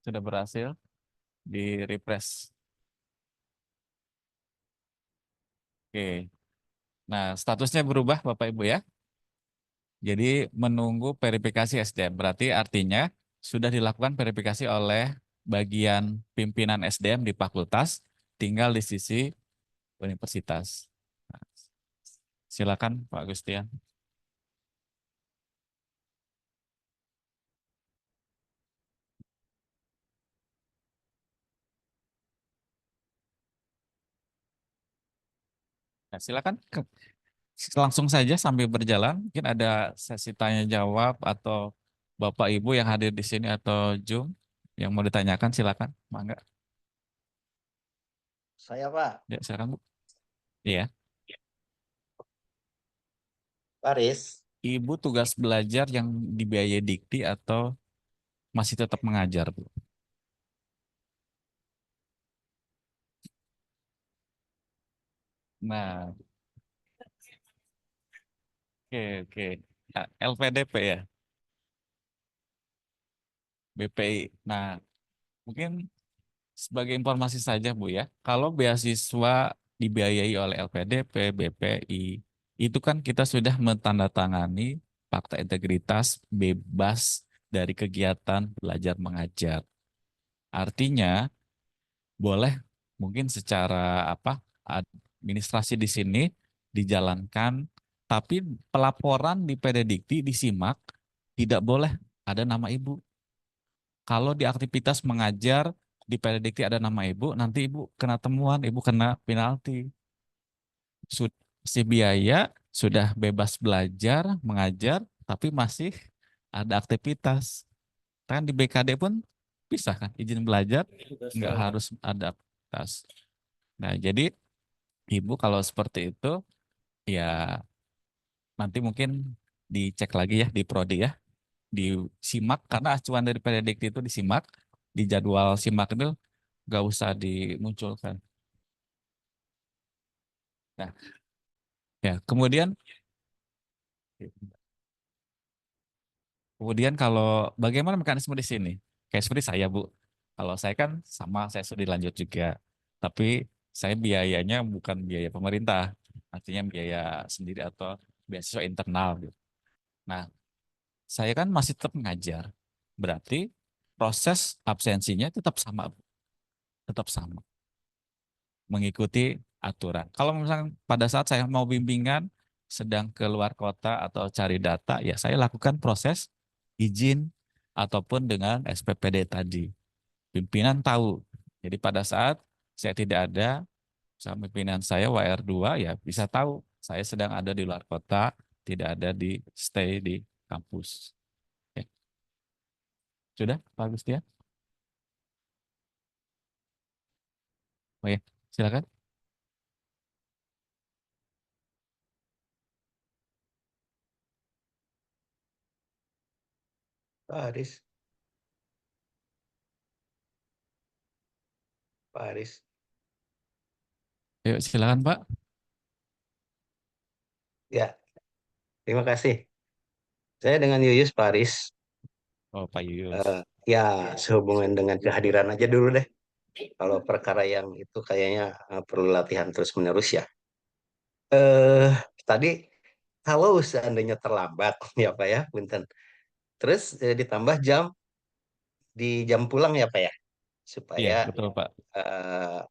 Sudah berhasil di refresh. Oke. Nah, statusnya berubah Bapak Ibu ya. Jadi menunggu verifikasi SDM. Berarti artinya sudah dilakukan verifikasi oleh bagian pimpinan SDM di fakultas, tinggal di sisi universitas. Nah, silakan Pak Gustian. Nah, silakan langsung saja sambil berjalan. Mungkin ada sesi tanya jawab atau Bapak Ibu yang hadir di sini atau Zoom yang mau ditanyakan silakan. Mangga. Saya Pak, Ya, silakan Bu. Iya. Paris. Ibu tugas belajar yang dibiayai Dikti atau masih tetap mengajar, Bu? Nah, oke, oke. Nah, LPDP ya, BPI. Nah, mungkin sebagai informasi saja, Bu ya, kalau beasiswa dibiayai oleh LPDP, BPI, itu kan kita sudah mentandatangani fakta integritas bebas dari kegiatan belajar mengajar. Artinya, boleh mungkin secara apa administrasi di sini dijalankan, tapi pelaporan di PDDikti disimak tidak boleh ada nama ibu. Kalau di aktivitas mengajar di PDDikti ada nama ibu, nanti ibu kena temuan, ibu kena penalti. Si biaya sudah bebas belajar, mengajar, tapi masih ada aktivitas. Kan di BKD pun bisa kan izin belajar, nggak harus ada aktivitas. Nah, jadi Ibu kalau seperti itu ya nanti mungkin dicek lagi ya di prodi ya, disimak karena acuan dari Perdikti itu disimak, di jadwal simak itu nggak usah dimunculkan. Nah, ya kemudian kalau bagaimana mekanisme di sini? Kayak seperti saya Bu, kalau saya kan sama saya sudah dilanjut juga, tapi saya biayanya bukan biaya pemerintah, artinya biaya sendiri atau beasiswa internal gitu. Nah, saya kan masih tetap mengajar. Berarti proses absensinya tetap sama, Bu. Tetap sama, mengikuti aturan. Kalau misalnya pada saat saya mau bimbingan, sedang keluar kota atau cari data, ya saya lakukan proses izin ataupun dengan SPPD tadi. Pimpinan tahu. Jadi pada saat saya tidak ada, sama pimpinan saya WR2 ya bisa tahu saya sedang ada di luar kota, tidak ada di stay di kampus. Ya. Sudah, Pak Gustian? Oh ya, silakan. Paris, Paris. Yuk, silakan Pak. Ya, terima kasih. Saya dengan Yuyus Paris. Oh, Pak Eh, Yuyus. ya, sehubungan dengan kehadiran aja dulu deh. Kalau perkara yang itu kayaknya perlu latihan terus-menerus ya. Eh, Tadi kalau seandainya terlambat, ya Pak ya, punten. Terus ditambah jam pulang ya Pak ya, Iya, supaya betul Pak. eh,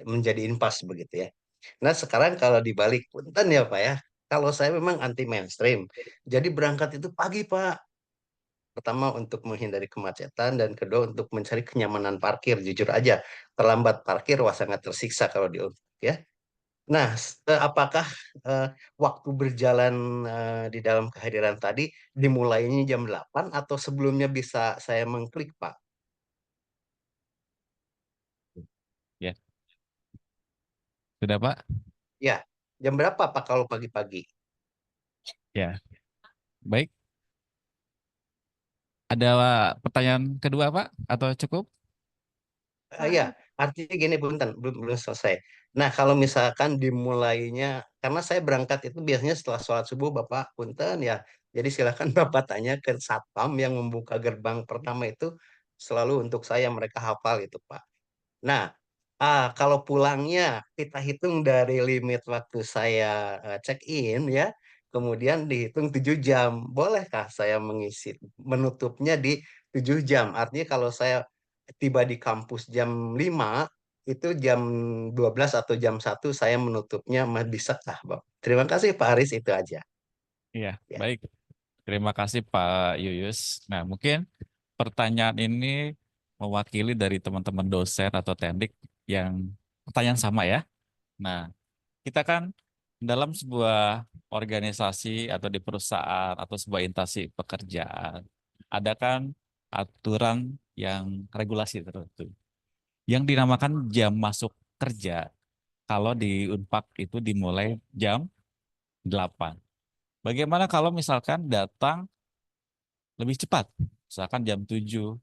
menjadi impas begitu ya. Nah sekarang kalau dibalik punten ya Pak ya, kalau saya memang anti mainstream, jadi berangkat itu pagi Pak. Pertama untuk menghindari kemacetan dan kedua untuk mencari kenyamanan parkir. Jujur aja, terlambat parkir wah sangat tersiksa kalau di ya. Nah, apakah eh, waktu berjalan di dalam kehadiran tadi dimulainya jam 8 atau sebelumnya bisa saya mengklik Pak? Ya, sudah Pak. Ya, jam berapa Pak kalau pagi-pagi? Ya, baik. Ada pertanyaan kedua Pak atau cukup? Ya, artinya gini, punten, belum belum selesai. Nah, kalau misalkan dimulainya, karena saya berangkat itu biasanya setelah sholat subuh, Bapak, punten ya. Jadi silakan Bapak tanya ke satpam yang membuka gerbang pertama itu selalu untuk saya mereka hafal itu Pak. Nah, kalau pulangnya kita hitung dari limit waktu saya check in ya, kemudian dihitung 7 jam. Bolehkah saya mengisi menutupnya di 7 jam? Artinya kalau saya tiba di kampus jam 5, itu jam 12 atau jam 1 saya menutupnya, bisakah, Bang? Terima kasih Pak Aris, itu aja. Iya, Ya. baik. Terima kasih Pak Yuyus. Nah, mungkin pertanyaan ini mewakili dari teman-teman dosen atau teknik yang pertanyaan sama ya. Nah, kita kan dalam sebuah organisasi atau di perusahaan atau sebuah instansi pekerjaan, ada kan aturan yang regulasi tertentu yang dinamakan jam masuk kerja. Kalau di Unpad itu dimulai jam 8. Bagaimana kalau misalkan datang lebih cepat, misalkan jam 7,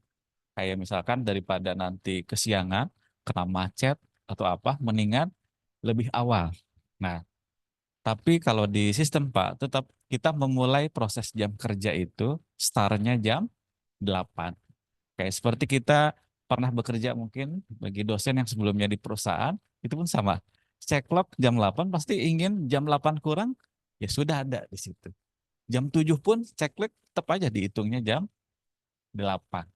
kayak misalkan daripada nanti kesiangan, kena macet atau apa, mendingan lebih awal. Nah, tapi kalau di sistem Pak, tetap kita memulai proses jam kerja itu startnya jam 8. Kayak seperti kita pernah bekerja mungkin bagi dosen yang sebelumnya di perusahaan, itu pun sama. Cekclok jam 8 pasti ingin jam 8 kurang, ya sudah ada di situ. Jam 7 pun cekclok tetap aja dihitungnya jam 8.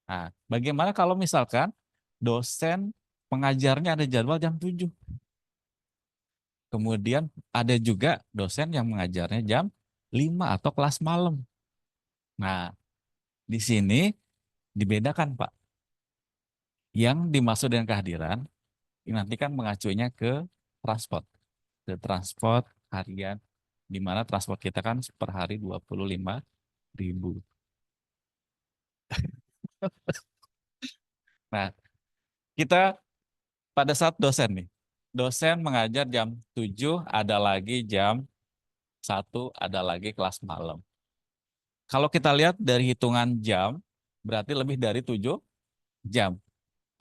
Nah, bagaimana kalau misalkan dosen pengajarnya ada jadwal jam 7. Kemudian ada juga dosen yang mengajarnya jam 5 atau kelas malam. Nah, di sini dibedakan Pak. Yang dimaksud dengan kehadiran, ini nanti kan mengacunya transport. Ke transport harian, di mana transport kita kan per hari 25.000. Nah, kita pada saat dosen nih, dosen mengajar jam 7, ada lagi jam 1, ada lagi kelas malam. Kalau kita lihat dari hitungan jam, berarti lebih dari 7 jam.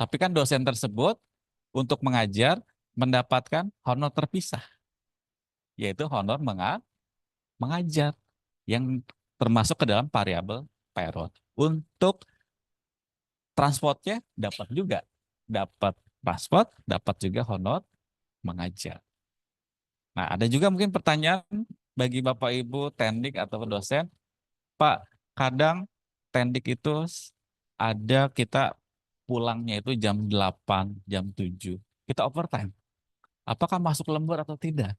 Tapi kan dosen tersebut untuk mengajar mendapatkan honor terpisah, yaitu honor mengajar yang termasuk ke dalam variabel payroll. Untuk transportnya dapat juga, dapat transport, dapat juga honor mengajar. Nah, ada juga mungkin pertanyaan bagi Bapak Ibu teknik atau dosen, Pak, kadang teknik itu ada kita pulangnya itu jam 8, jam 7. Kita overtime. Apakah masuk lembur atau tidak?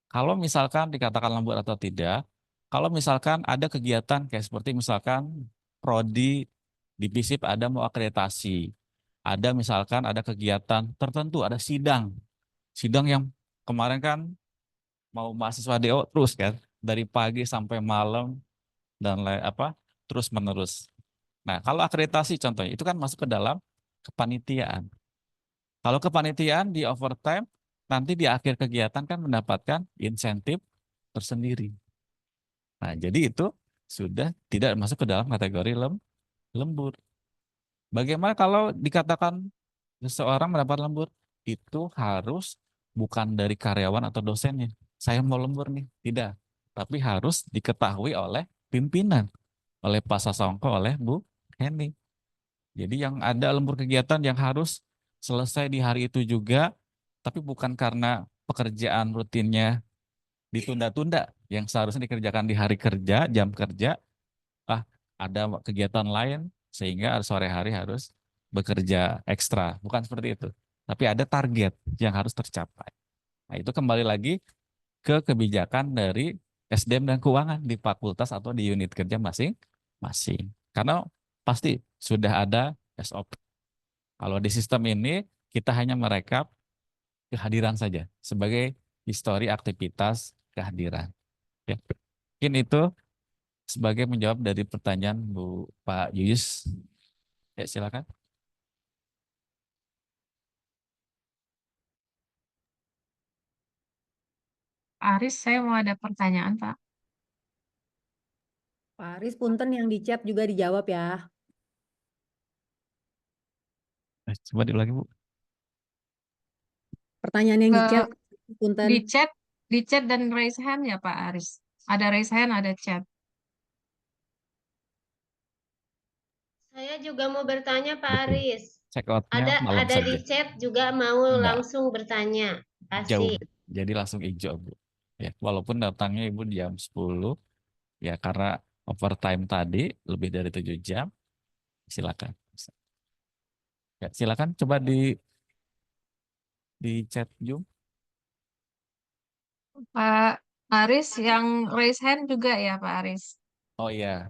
Kalau misalkan dikatakan lembur atau tidak, kalau misalkan ada kegiatan kayak seperti misalkan prodi di FISIP ada mau akreditasi, ada misalkan ada kegiatan tertentu, ada sidang, sidang yang kemarin kan mau mahasiswa DO terus kan dari pagi sampai malam dan terus menerus. Nah, kalau akreditasi contohnya itu kan masuk ke dalam kepanitiaan. Kalau kepanitiaan di overtime, nanti di akhir kegiatan kan mendapatkan insentif tersendiri. Nah, jadi itu sudah tidak masuk ke dalam kategori lembur. Bagaimana kalau dikatakan seseorang mendapat lembur? Itu harus bukan dari karyawan atau dosennya. Saya mau lembur nih. Tidak. Tapi harus diketahui oleh pimpinan, oleh Pak Sasongko, oleh Bu Henny. Jadi yang ada lembur kegiatan yang harus selesai di hari itu juga, tapi bukan karena pekerjaan rutinnya ditunda-tunda, yang seharusnya dikerjakan di hari kerja, jam kerja, ah ada kegiatan lain sehingga sore hari harus bekerja ekstra. Bukan seperti itu. Tapi ada target yang harus tercapai. Nah, itu kembali lagi ke kebijakan dari SDM dan keuangan di fakultas atau di unit kerja masing-masing. Karena pasti sudah ada SOP. Kalau di sistem ini kita hanya merekap kehadiran saja sebagai histori aktivitas kehadiran. Ya. Mungkin itu sebagai menjawab dari pertanyaan Pak Yuyus. Ya, silakan. Aris, saya mau ada pertanyaan, Pak. Pak Aris, punten yang di chat juga dijawab ya. Coba diulangi, Bu. Pertanyaan yang di Ke chat, punten. di chat, di chat dan raise hand ya, Pak Aris. Ada raise hand, ada chat. Saya juga mau bertanya Pak Betul. Aris. Check out-nya malam Ada di saja. chat juga mau Enggak, langsung bertanya. jauh. Kasih. Jadi langsung hijau, Bu. Ya, walaupun datangnya Ibu jam 10, ya karena overtime tadi lebih dari 7 jam, silakan. Ya, silakan coba di chat Zoom. Pak Aris yang raise hand juga ya Pak Aris. Oh iya,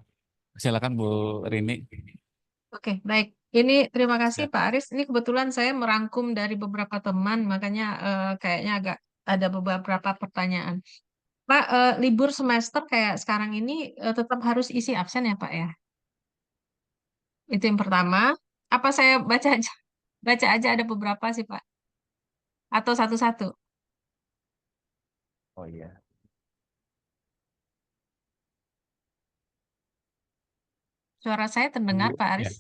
silakan Bu Rini. Oke, baik. Ini terima kasih Ya. Pak Aris. Ini kebetulan saya merangkum dari beberapa teman, makanya kayaknya agak ada beberapa pertanyaan. Pak, libur semester kayak sekarang ini tetap harus isi absen ya Pak ya? Itu yang pertama. Apa saya baca aja, baca aja ada beberapa sih Pak? Atau satu-satu? Oh iya. Suara saya terdengar Bu, Pak ya. Aris?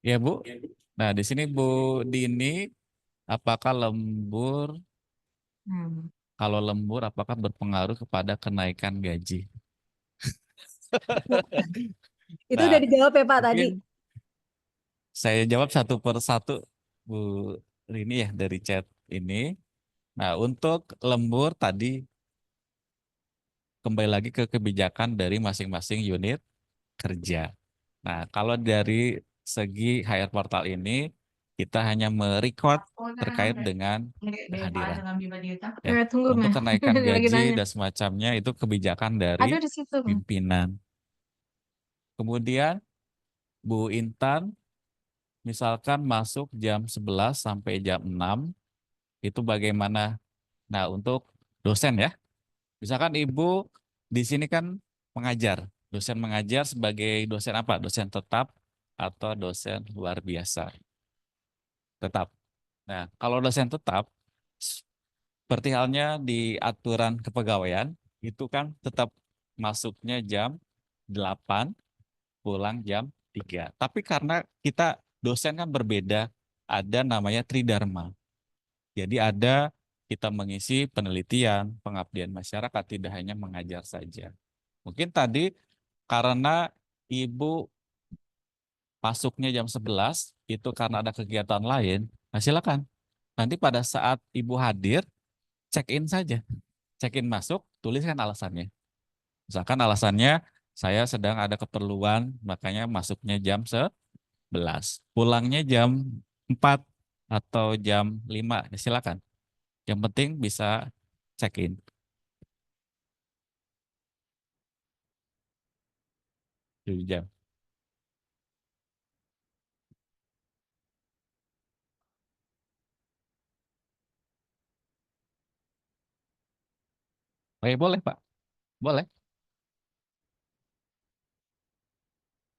Ya Bu. Nah di sini Bu Dini, apakah lembur? Hmm. Kalau lembur, apakah berpengaruh kepada kenaikan gaji? Itu Nah, udah dijawab ya Pak tadi. mungkin saya jawab satu per satu, Bu Rini ya dari chat ini. Nah, untuk lembur tadi kembali lagi ke kebijakan dari masing-masing unit kerja. Nah, kalau dari segi HR portal ini, kita hanya merecord terkait dengan kehadiran. Ya, Tunggu, untuk Mel. kenaikan Lagi gaji nanya. dan semacamnya itu kebijakan dari Ada di situ. pimpinan. Kemudian Bu Intan misalkan masuk jam 11 sampai jam 6 itu bagaimana? Nah, untuk dosen ya. Misalkan Ibu di sini kan mengajar. Dosen mengajar sebagai dosen apa? Dosen tetap atau dosen luar biasa? Tetap. Nah, kalau dosen tetap seperti halnya di aturan kepegawaian itu kan tetap masuknya jam 8, pulang jam 3. Tapi karena kita dosen kan berbeda, ada namanya Tridharma. Jadi ada kita mengisi penelitian, pengabdian masyarakat, tidak hanya mengajar saja. Mungkin tadi karena Ibu masuknya jam 11, itu karena ada kegiatan lain, nah silakan. Nanti pada saat Ibu hadir, check-in saja. Check-in masuk, tuliskan alasannya. Misalkan alasannya, saya sedang ada keperluan, makanya masuknya jam 11. Pulangnya jam 4 atau jam 5, ya silakan. Yang penting bisa check-in. Tujuh jam. Oke, boleh Pak. Boleh.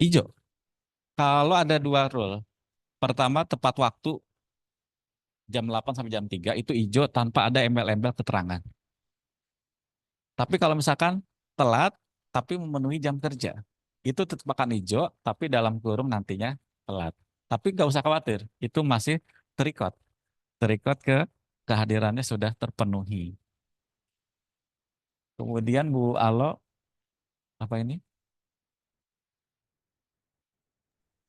Hijau. Kalau ada dua rule. Pertama, tepat waktu jam 8 sampai jam 3 itu hijau tanpa ada embel-embel keterangan. Tapi kalau misalkan telat tapi memenuhi jam kerja, itu tetap akan hijau tapi dalam kurung nantinya telat. Tapi nggak usah khawatir, itu masih terikot. Terikot ke kehadirannya sudah terpenuhi. Kemudian Bu Alo, apa ini?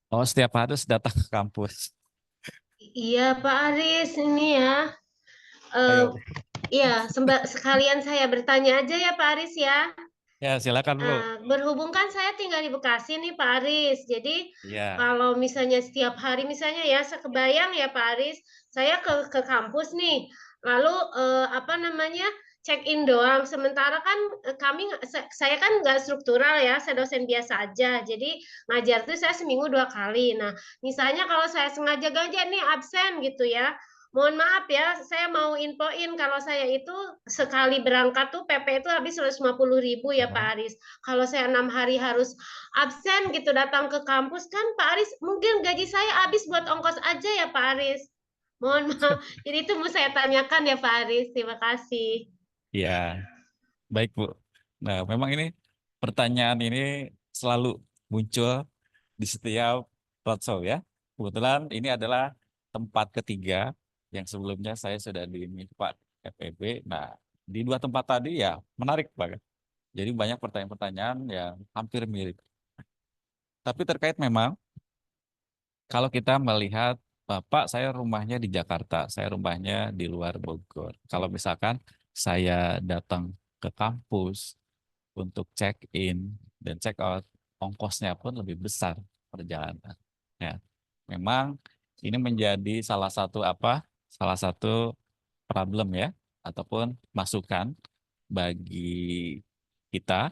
Oh, setiap harus datang ke kampus. Iya Pak Aris, ini ya. Ayo. Iya, sekalian saya bertanya aja ya Pak Aris ya. Ya, silakan Bu. Berhubung kan saya tinggal di Bekasi nih Pak Aris. Jadi Ya. kalau misalnya setiap hari misalnya ya, sekebayang ya Pak Aris, saya ke kampus nih. Lalu apa namanya? Check-in doang. Sementara kan saya kan nggak struktural ya, saya dosen biasa aja. Jadi ngajar tuh saya seminggu 2 kali. Nah, misalnya kalau saya sengaja-sengaja nih absen gitu ya. Mohon maaf ya, saya mau infoin kalau saya itu sekali berangkat tuh PP itu habis 150.000 ya Pak Aris. Kalau saya 6 hari harus absen gitu datang ke kampus kan Pak Aris mungkin gaji saya habis buat ongkos aja ya Pak Aris. Mohon maaf. Jadi itu mau saya tanyakan ya Pak Aris. Terima kasih. Ya, baik Bu. Nah, memang ini pertanyaan ini selalu muncul di setiap roadshow ya. Kebetulan ini adalah tempat ketiga yang sebelumnya saya sudah di Pak FEB. Nah, di dua tempat tadi ya menarik banget. Jadi banyak pertanyaan-pertanyaan yang hampir mirip. Tapi terkait memang kalau kita melihat Bapak, saya rumahnya di Jakarta, saya rumahnya di luar Bogor. Kalau misalkan saya datang ke kampus untuk check in dan check out, ongkosnya pun lebih besar perjalanan. Ya, memang ini menjadi salah satu salah satu problem ya, ataupun masukan bagi kita.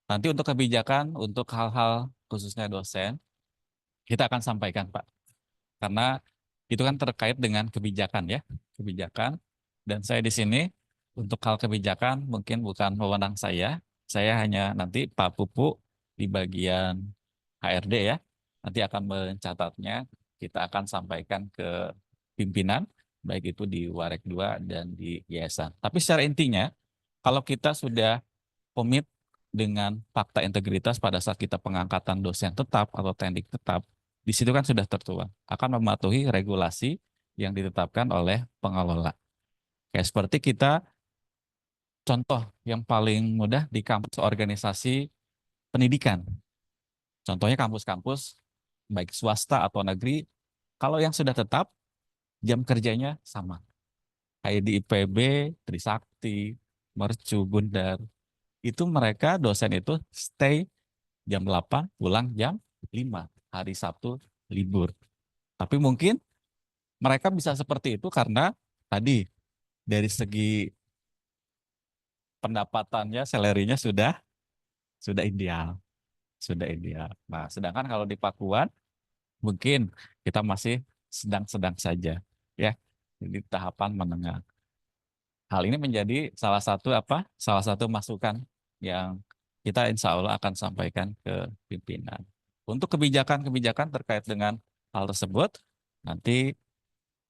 Nanti untuk kebijakan, untuk hal-hal khususnya dosen, kita akan sampaikan Pak. Karena itu kan terkait dengan kebijakan ya, kebijakan. Dan saya di sini untuk hal kebijakan mungkin bukan wewenang saya hanya nanti Pak Pupu di bagian HRD ya, nanti akan mencatatnya, kita akan sampaikan ke pimpinan, baik itu di Warek 2 dan di yayasan. Tapi secara intinya, kalau kita sudah komit dengan fakta integritas pada saat kita pengangkatan dosen tetap atau tendik tetap, di situ kan sudah tertuang akan mematuhi regulasi yang ditetapkan oleh pengelola. Kayak seperti kita, contoh yang paling mudah di kampus organisasi pendidikan. Contohnya kampus-kampus baik swasta atau negeri, kalau yang sudah tetap jam kerjanya sama. Kayak di IPB, Trisakti, Mercu, Gundar, itu mereka dosen itu stay jam 8, pulang jam 5, hari Sabtu libur. Tapi mungkin mereka bisa seperti itu karena tadi dari segi pendapatannya, salary-nya sudah ideal, sudah ideal. Nah, sedangkan kalau di Pakuan mungkin kita masih sedang-sedang saja, ya, jadi tahapan menengah. Hal ini menjadi salah satu masukan yang kita insya Allah akan sampaikan ke pimpinan. Untuk kebijakan-kebijakan terkait dengan hal tersebut, nanti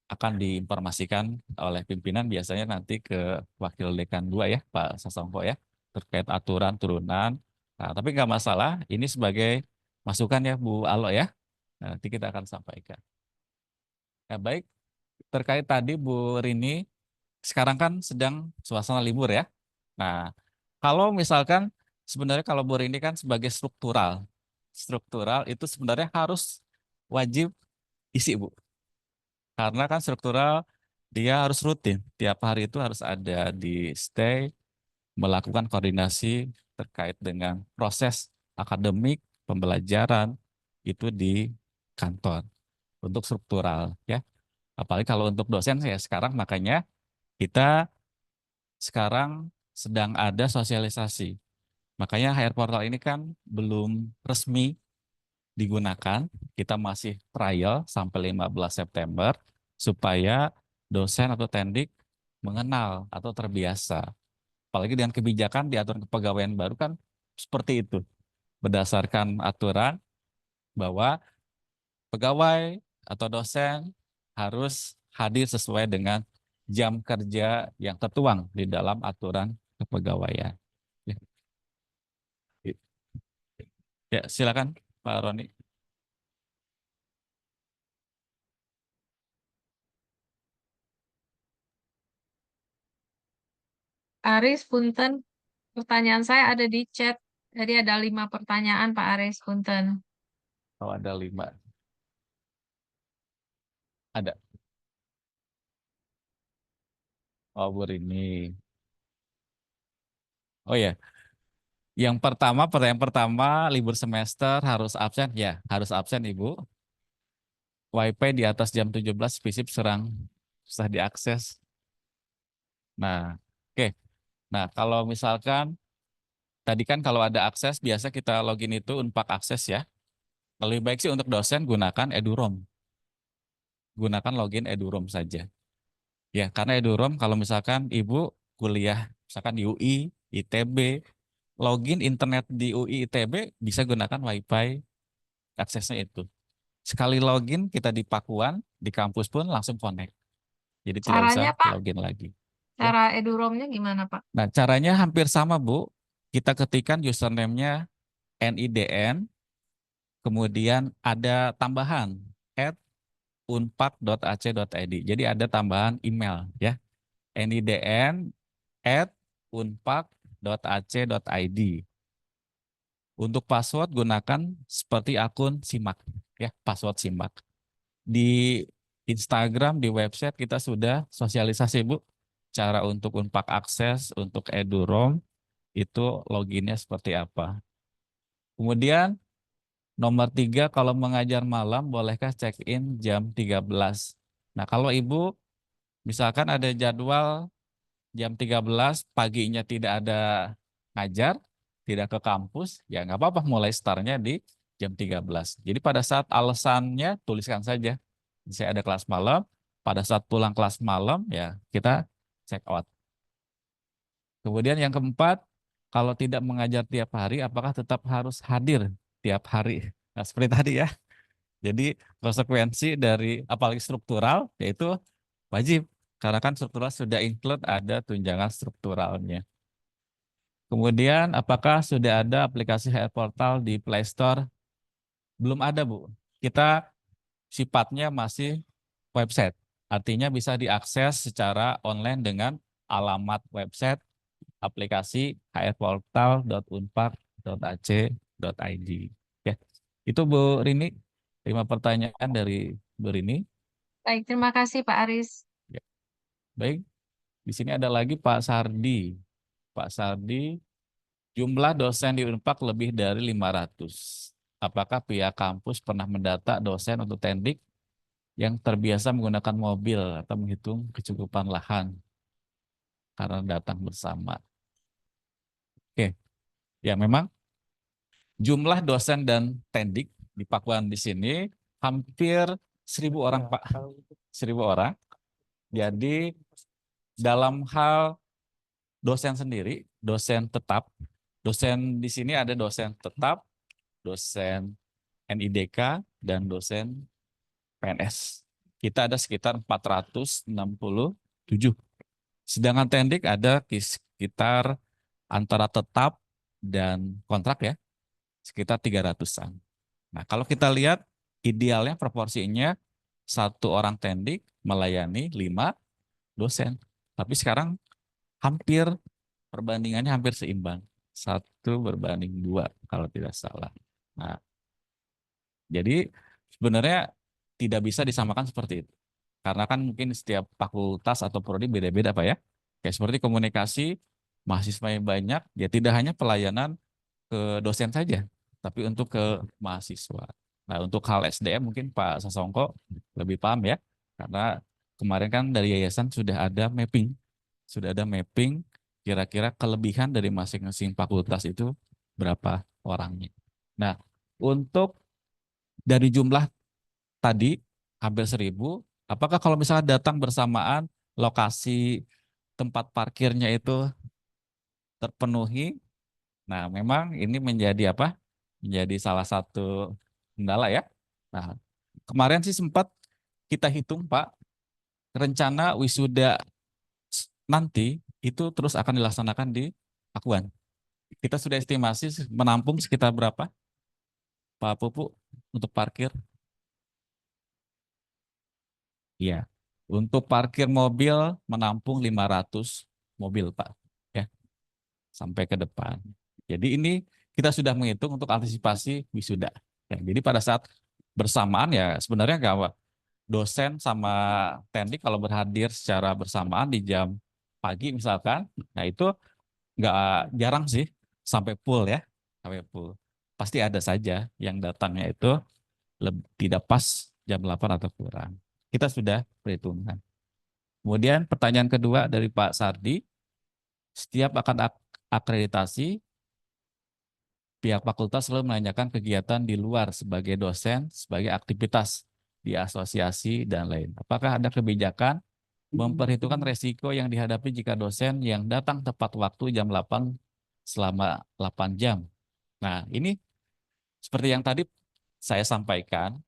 akan diinformasikan oleh pimpinan biasanya nanti ke Wakil Dekan 2 ya, Pak Sasongko ya, terkait aturan turunan. Nah, tapi nggak masalah, ini sebagai masukan ya Bu Alo ya, nanti kita akan sampaikan. Ya, baik, terkait tadi Bu Rini, sekarang kan sedang suasana libur ya. Nah, kalau misalkan sebenarnya kalau Bu Rini kan sebagai struktural itu sebenarnya harus wajib isi Bu. Karena kan struktural dia harus rutin, tiap hari itu harus ada di stay, melakukan koordinasi terkait dengan proses akademik, pembelajaran itu di kantor untuk struktural ya. Apalagi kalau untuk dosen ya sekarang makanya kita sekarang sedang ada sosialisasi. Makanya HR Portal ini kan belum resmi digunakan, kita masih trial sampai 15 September supaya dosen atau tendik mengenal atau terbiasa. Apalagi dengan kebijakan di aturan kepegawaian baru kan seperti itu. Berdasarkan aturan bahwa pegawai atau dosen harus hadir sesuai dengan jam kerja yang tertuang di dalam aturan kepegawaian. Ya, ya silakan Pak Roni. Aris, punten. Pertanyaan saya ada di chat. Jadi ada 5 pertanyaan Pak Aris, punten. Oh, ada 5. Ada. Oh, Bu Rini. Oh ya, pertanyaan pertama, libur semester harus absen? Ya, harus absen Ibu. WiFi di atas jam 17 FISIP susah diakses. Nah, oke. Nah, kalau misalkan tadi kan kalau ada akses biasa kita login itu Unpak akses ya. Lebih baik sih untuk dosen gunakan EduRoam. Gunakan login EduRoam saja. Ya, karena EduRoam kalau misalkan Ibu kuliah misalkan di UI, ITB, login internet di UI, ITB bisa gunakan WiFi aksesnya itu. Sekali login kita di Pakuan, di kampus pun langsung connect. Jadi tidak Caranya usah Pak, login lagi. cara eduromnya gimana Pak? Nah, caranya hampir sama, Bu. Kita ketikkan username-nya NIDN, kemudian ada tambahan @unpak.ac.id. Jadi ada tambahan email ya. nidn@unpak.ac.id. Untuk password gunakan seperti akun SIMAK ya, password SIMAK. di Instagram, di website kita sudah sosialisasi Bu, cara untuk Unpak akses, untuk EduRoam, itu loginnya seperti apa. Kemudian nomor 3, kalau mengajar malam, bolehkah check-in jam 13? Nah, kalau Ibu misalkan ada jadwal jam 13, paginya tidak ada ngajar, tidak ke kampus, ya nggak apa-apa, mulai startnya di jam 13. Jadi pada saat alasannya, tuliskan saja. Saya ada kelas malam, pada saat pulang kelas malam, ya kita check out. Kemudian yang keempat, kalau tidak mengajar tiap hari, apakah tetap harus hadir tiap hari? Nah, seperti tadi ya. Jadi konsekuensi dari apalagi struktural, yaitu wajib. Karena kan struktural sudah include ada tunjangan strukturalnya. Kemudian apakah sudah ada aplikasi HR Portal di Play Store? Belum ada Bu. Kita sifatnya masih website. Artinya bisa diakses secara online dengan alamat website aplikasi hrportal.unpak.ac.id. Ya, itu Bu Rini, 5 pertanyaan dari Bu Rini. Baik, terima kasih Pak Aris. Ya. Baik, di sini ada lagi Pak Sardi. Pak Sardi, jumlah dosen di Unpak lebih dari 500. Apakah pihak kampus pernah mendata dosen untuk tendik yang terbiasa menggunakan mobil atau menghitung kecukupan lahan karena datang bersama? Oke, ya memang jumlah dosen dan tendik di Pakuan di sini hampir 1.000 orang Pak, 1.000 orang. Jadi dalam hal dosen sendiri, dosen tetap, dosen di sini ada dosen tetap, dosen NIDK, dan dosen PNS. Kita ada sekitar 467. Sedangkan tendik ada sekitar antara tetap dan kontrak ya, sekitar 300-an. Nah, kalau kita lihat idealnya proporsinya 1 orang tendik melayani 5 dosen. Tapi sekarang hampir perbandingannya hampir seimbang. 1:2 kalau tidak salah. Nah, jadi sebenarnya tidak bisa disamakan seperti itu. Karena kan mungkin setiap fakultas atau prodi beda-beda Pak ya. Kayak seperti komunikasi, mahasiswa yang banyak, ya tidak hanya pelayanan ke dosen saja, tapi untuk ke mahasiswa. Nah, untuk hal SDM mungkin Pak Sasongko lebih paham ya. Karena kemarin kan dari yayasan sudah ada mapping. Sudah ada mapping kira-kira kelebihan dari masing-masing fakultas itu berapa orangnya. Nah, untuk dari jumlah tadi hampir 1.000, apakah kalau misalnya datang bersamaan lokasi tempat parkirnya itu terpenuhi? Nah, memang ini menjadi apa? Menjadi salah satu kendala ya. Nah, kemarin sih sempat kita hitung Pak, rencana wisuda nanti itu terus akan dilaksanakan di Pakuan. Kita sudah estimasi menampung sekitar berapa, Pak Pupu, untuk parkir? Iya, untuk parkir mobil menampung 500 mobil Pak, ya, sampai ke depan. Jadi ini kita sudah menghitung untuk antisipasi wisuda. Ya, jadi pada saat bersamaan ya sebenarnya nggak, dosen sama tendik kalau berhadir secara bersamaan di jam pagi misalkan, nah itu nggak jarang sih sampai full ya, sampai full. Pasti ada saja yang datangnya itu tidak pas jam 8 atau kurang. Kita sudah perhitungkan. Kemudian pertanyaan kedua dari Pak Sardi, setiap akan akreditasi, pihak fakultas selalu menanyakan kegiatan di luar sebagai dosen, sebagai aktivitas di asosiasi dan lain. Apakah ada kebijakan memperhitungkan resiko yang dihadapi jika dosen yang datang tepat waktu jam 8 selama 8 jam? Nah, ini seperti yang tadi saya sampaikan,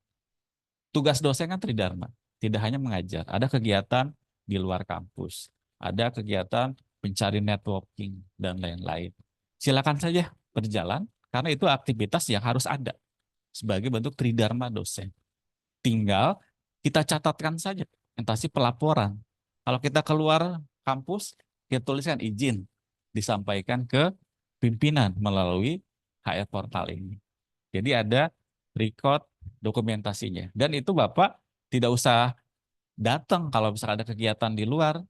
tugas dosen kan tridharma, tidak hanya mengajar, ada kegiatan di luar kampus, ada kegiatan mencari networking dan lain-lain. Silakan saja berjalan, karena itu aktivitas yang harus ada sebagai bentuk tridharma dosen. Tinggal kita catatkan saja orientasi pelaporan. Kalau kita keluar kampus, kita tuliskan izin disampaikan ke pimpinan melalui HR Portal ini. Jadi ada record dokumentasinya. Dan itu Bapak tidak usah datang kalau misalkan ada kegiatan di luar,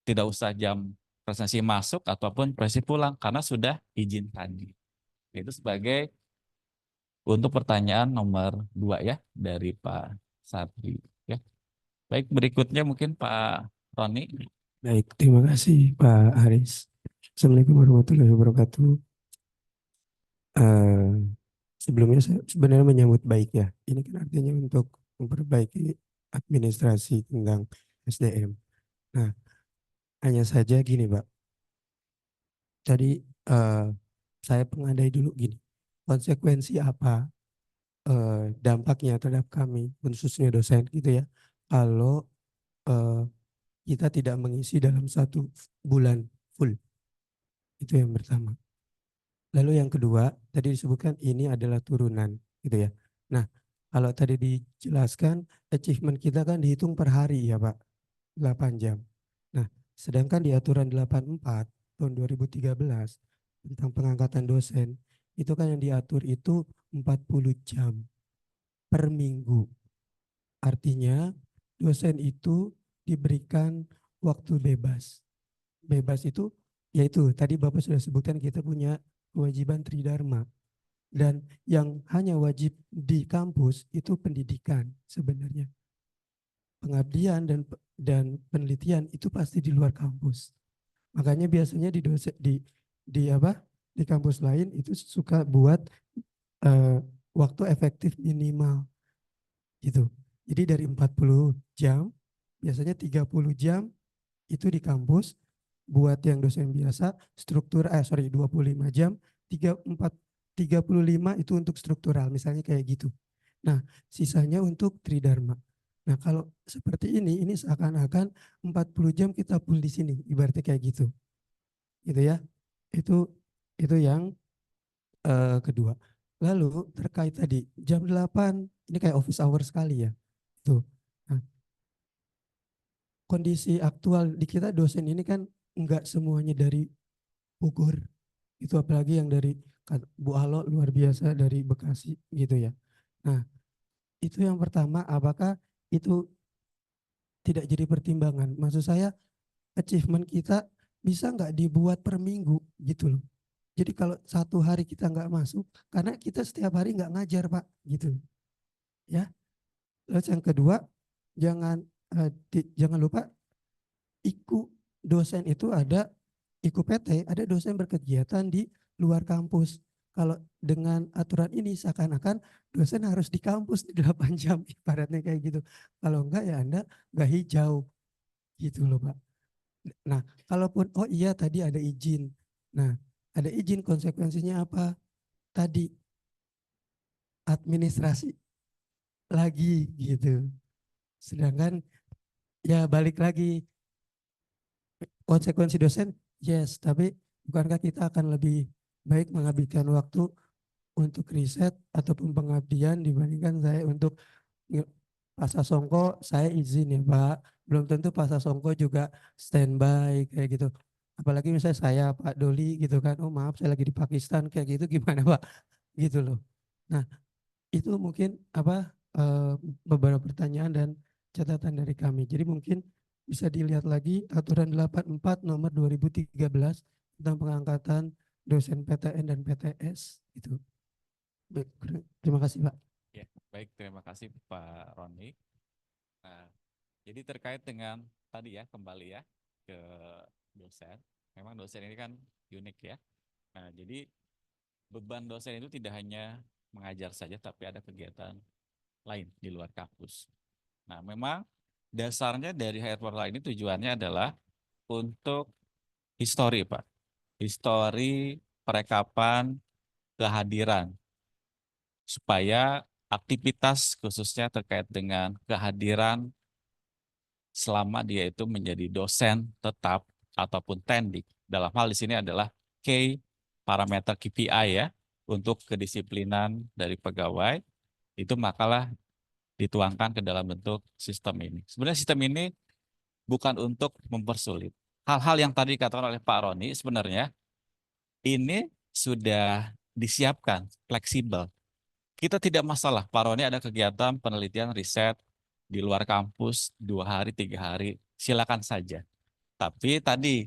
tidak usah jam presentasi masuk ataupun presentasi pulang karena sudah izin tadi. Itu sebagai untuk pertanyaan nomor 2 ya dari Pak Sardi. Ya. Baik, berikutnya mungkin Pak Roni. Baik, terima kasih Pak Haris. Assalamualaikum warahmatullahi wabarakatuh. Sebelumnya saya sebenarnya menyambut baik ya. Ini kan artinya untuk memperbaiki administrasi tentang SDM. Nah, hanya saja gini Pak. Tadi saya pengadai dulu gini. Konsekuensi apa dampaknya terhadap kami, khususnya dosen gitu ya. Kalau kita tidak mengisi dalam 1 bulan full. Itu yang pertama. Lalu yang kedua, tadi disebutkan ini adalah turunan gitu ya. Nah, kalau tadi dijelaskan achievement kita kan dihitung per hari ya Pak, 8 jam. Nah, sedangkan di aturan 84 tahun 2013 tentang pengangkatan dosen, itu kan yang diatur itu 40 jam per minggu. Artinya dosen itu diberikan waktu bebas. Bebas itu yaitu tadi Bapak sudah sebutkan kita punya kewajiban tridharma, dan yang hanya wajib di kampus itu pendidikan sebenarnya. Pengabdian dan penelitian itu pasti di luar kampus. Makanya biasanya di kampus lain itu suka buat waktu efektif minimal gitu. Jadi dari 40 jam biasanya 30 jam itu di kampus. Buat yang dosen biasa struktur 25 jam, 35 itu untuk struktural misalnya kayak gitu. Nah, sisanya untuk tridharma. Nah, kalau seperti ini seakan-akan 40 jam kita full di sini, ibaratnya kayak gitu. Gitu ya. Itu yang kedua. Lalu terkait tadi jam 8 ini kayak office hour sekali ya. Tuh. Nah, kondisi aktual di kita dosen ini kan enggak semuanya dari Bogor, itu apalagi yang dari Bu Alo luar biasa dari Bekasi gitu ya. Nah, itu yang pertama, apakah itu tidak jadi pertimbangan? Maksud saya achievement kita bisa nggak dibuat per minggu gitu loh. Jadi kalau 1 hari kita nggak masuk, karena kita setiap hari nggak ngajar Pak gitu. Ya. Terus yang kedua, jangan lupa IKU dosen itu ada IKU PT, ada dosen berkegiatan di luar kampus. Kalau dengan aturan ini seakan-akan dosen harus di kampus 8 jam ibaratnya kayak gitu. Kalau enggak ya Anda enggak hijau gitu loh Pak. Nah, kalaupun oh iya tadi ada izin. Nah, ada izin konsekuensinya apa? Tadi administrasi lagi gitu. Sedangkan ya balik lagi konsekuensi dosen, yes, tapi bukankah kita akan lebih baik menghabiskan waktu untuk riset ataupun pengabdian dibandingkan saya untuk Pak Sasongko saya izin ya Pak, belum tentu Pak Sasongko juga standby kayak gitu. Apalagi misalnya saya Pak Doli gitu kan, oh maaf saya lagi di Pakistan kayak gitu gimana Pak, gitu loh. Nah itu mungkin beberapa pertanyaan dan catatan dari kami. Jadi mungkin bisa dilihat lagi aturan 84 nomor 2013 tentang pengangkatan dosen PTN dan PTS itu. Baik, terima kasih Pak. Ya, baik, terima kasih Pak Roni. Nah, jadi terkait dengan tadi ya kembali ya ke dosen. Memang dosen ini kan unik ya. Nah, jadi beban dosen itu tidak hanya mengajar saja, tapi ada kegiatan lain di luar kampus. Nah, memang dasarnya dari HR Portal ini tujuannya adalah untuk histori, Pak. Histori perekapan kehadiran. Supaya aktivitas khususnya terkait dengan kehadiran selama dia itu menjadi dosen tetap ataupun tendik. Dalam hal di sini adalah parameter KPI ya, untuk kedisiplinan dari pegawai, itu makalah dituangkan ke dalam bentuk sistem ini. Sebenarnya sistem ini bukan untuk mempersulit. Hal-hal yang tadi dikatakan oleh Pak Roni sebenarnya ini sudah disiapkan, fleksibel. Kita tidak masalah, Pak Roni ada kegiatan penelitian riset di luar kampus 2 hari, 3 hari, silakan saja. Tapi tadi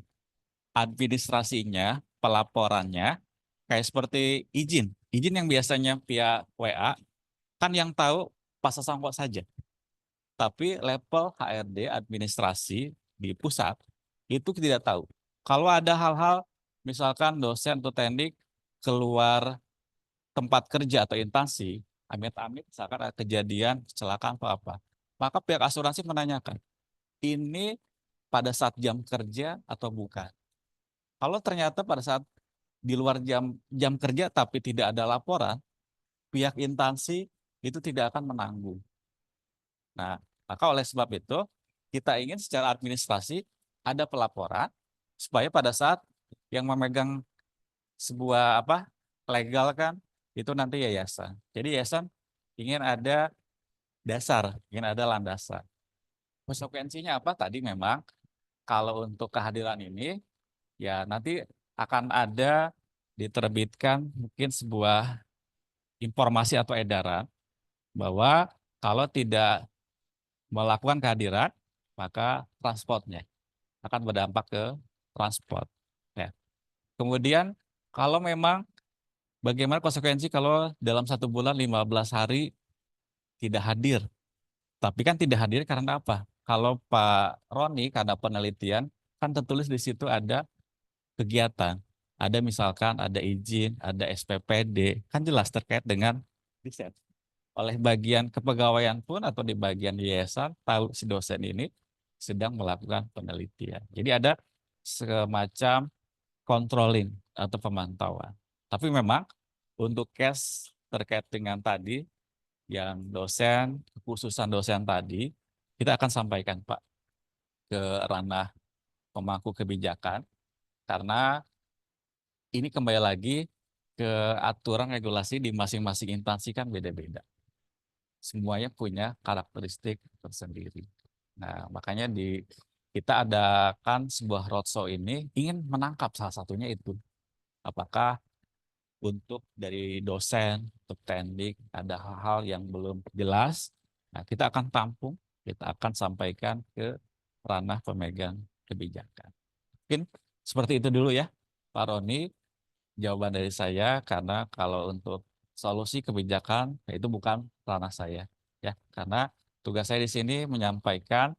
administrasinya, pelaporannya, kayak seperti izin yang biasanya via WA, kan yang tahu Pak Sasongko saja. Tapi level HRD administrasi di pusat itu tidak tahu. Kalau ada hal-hal misalkan dosen atau teknik keluar tempat kerja atau instansi, amit-amit misalkan ada kejadian kecelakaan atau apa, maka pihak asuransi menanyakan, ini pada saat jam kerja atau bukan. Kalau ternyata pada saat di luar jam kerja tapi tidak ada laporan, pihak instansi itu tidak akan menanggung. Nah, maka oleh sebab itu kita ingin secara administrasi ada pelaporan supaya pada saat yang memegang sebuah legal kan itu nanti yayasan. Jadi yayasan ingin ada dasar, ingin ada landasan. Konsekuensinya apa? Tadi memang kalau untuk kehadiran ini ya nanti akan ada diterbitkan mungkin sebuah informasi atau edaran bahwa kalau tidak melakukan kehadiran maka transportnya akan berdampak ke transport. Ya. Kemudian kalau memang bagaimana konsekuensi kalau dalam 1 bulan 15 hari tidak hadir? Tapi kan tidak hadir karena apa? Kalau Pak Roni karena penelitian kan tertulis di situ ada kegiatan. Ada misalkan ada izin, ada SPPD, kan jelas terkait dengan riset. Oleh bagian kepegawaian pun atau di bagian yayasan tahu si dosen ini sedang melakukan penelitian. Jadi ada semacam controlling atau pemantauan. Tapi memang untuk case terkait dengan tadi yang dosen, kekhususan dosen tadi, kita akan sampaikan Pak ke ranah pemangku kebijakan karena ini kembali lagi ke aturan regulasi di masing-masing instansi kan beda-beda. Semuanya punya karakteristik tersendiri. Nah, makanya kita adakan sebuah roadshow ini ingin menangkap salah satunya itu. Apakah untuk dari dosen, untuk teknik, ada hal-hal yang belum jelas, nah kita akan tampung, kita akan sampaikan ke ranah pemegang kebijakan. Mungkin seperti itu dulu ya, Pak Roni, jawaban dari saya, karena kalau untuk solusi kebijakan, itu bukan ranah saya. Ya, karena tugas saya di sini menyampaikan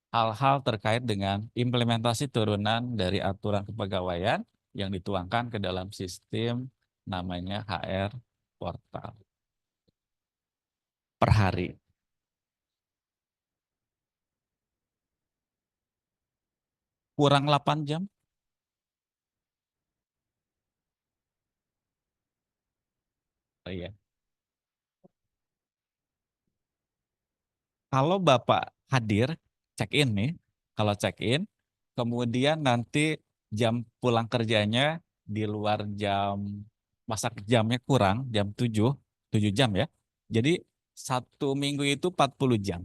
hal-hal terkait dengan implementasi turunan dari aturan kepegawaian yang dituangkan ke dalam sistem namanya HR Portal per hari. Kurang 8 jam. Oh iya. Kalau Bapak hadir, check-in nih, kalau check-in, kemudian nanti jam pulang kerjanya di luar jam, masa jamnya kurang, jam 7 jam ya. Jadi 1 minggu itu 40 jam.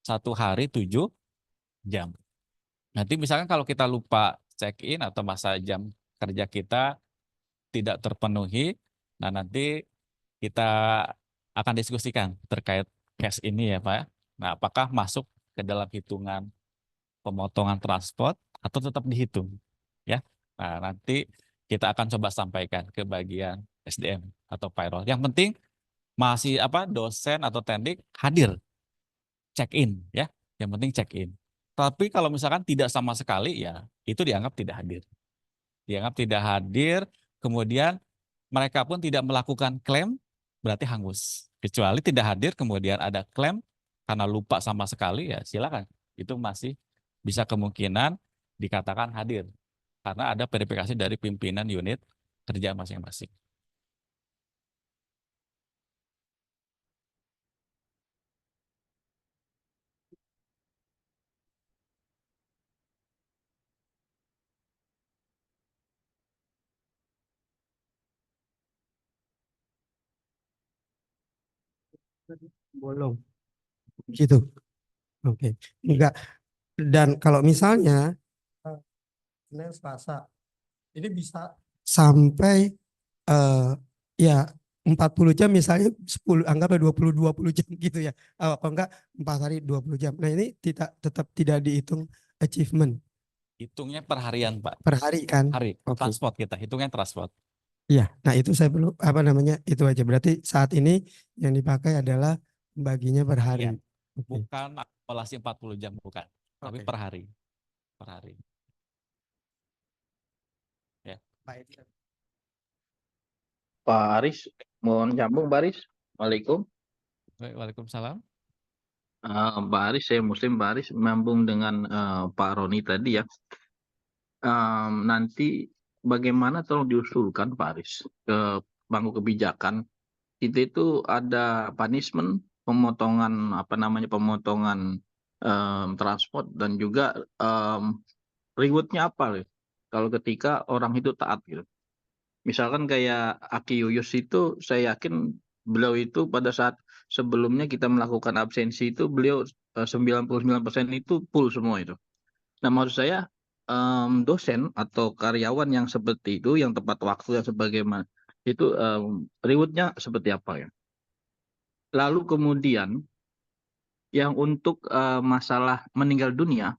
1 hari 7 jam. Nanti misalkan kalau kita lupa check-in atau masa jam kerja kita tidak terpenuhi, nah nanti kita akan diskusikan terkait case ini ya Pak. Nah, apakah masuk ke dalam hitungan pemotongan transport atau tetap dihitung ya. Nah, nanti kita akan coba sampaikan ke bagian SDM atau payroll. Yang penting masih dosen atau teknik hadir check-in ya. Yang penting check-in. Tapi kalau misalkan tidak sama sekali ya itu dianggap tidak hadir. Dianggap tidak hadir, kemudian mereka pun tidak melakukan klaim, berarti hangus. Kecuali tidak hadir kemudian ada klaim karena lupa sama sekali ya silakan. Itu masih bisa kemungkinan dikatakan hadir karena ada verifikasi dari pimpinan unit kerja masing-masing. Bolong gitu. Oke. Enggak. Dan kalau misalnya Senin Selasa ini bisa sampai ya 40 jam misalnya 10 anggaplah 20 jam gitu ya. Kalau enggak 4 hari 20 jam. Nah, ini tetap tidak dihitung achievement Hitungnya per harian, Pak. per hari kan? Hari. Oke. Transport kita, hitungnya transport. Iya, nah itu saya perlu itu aja. Berarti saat ini yang dipakai adalah baginya per hari. Iya. Oke. Bukan akumulasi 40 jam, bukan. Tapi Oke. per hari. Per hari. Ya. Pak Edi. Pak Aris, mohon nyambung Pak Aris. Waalaikum. Baik, Waalaikumsalam. Pak Aris, saya Muslim Pak Aris, menyambung dengan Pak Roni tadi ya. Nanti bagaimana tolong diusulkan Pak Aris ke bangku kebijakan kita itu ada punishment, pemotongan pemotongan transport dan juga rewardnya apa gitu. Kalau ketika orang itu taat gitu. Misalkan kayak Aki Yuyus itu saya yakin beliau itu pada saat sebelumnya kita melakukan absensi itu beliau 99% itu full semua itu. Nah maksud saya dosen atau karyawan yang seperti itu yang tepat waktu dan sebagaimana itu rewardnya seperti apa ya. Lalu kemudian yang untuk masalah meninggal dunia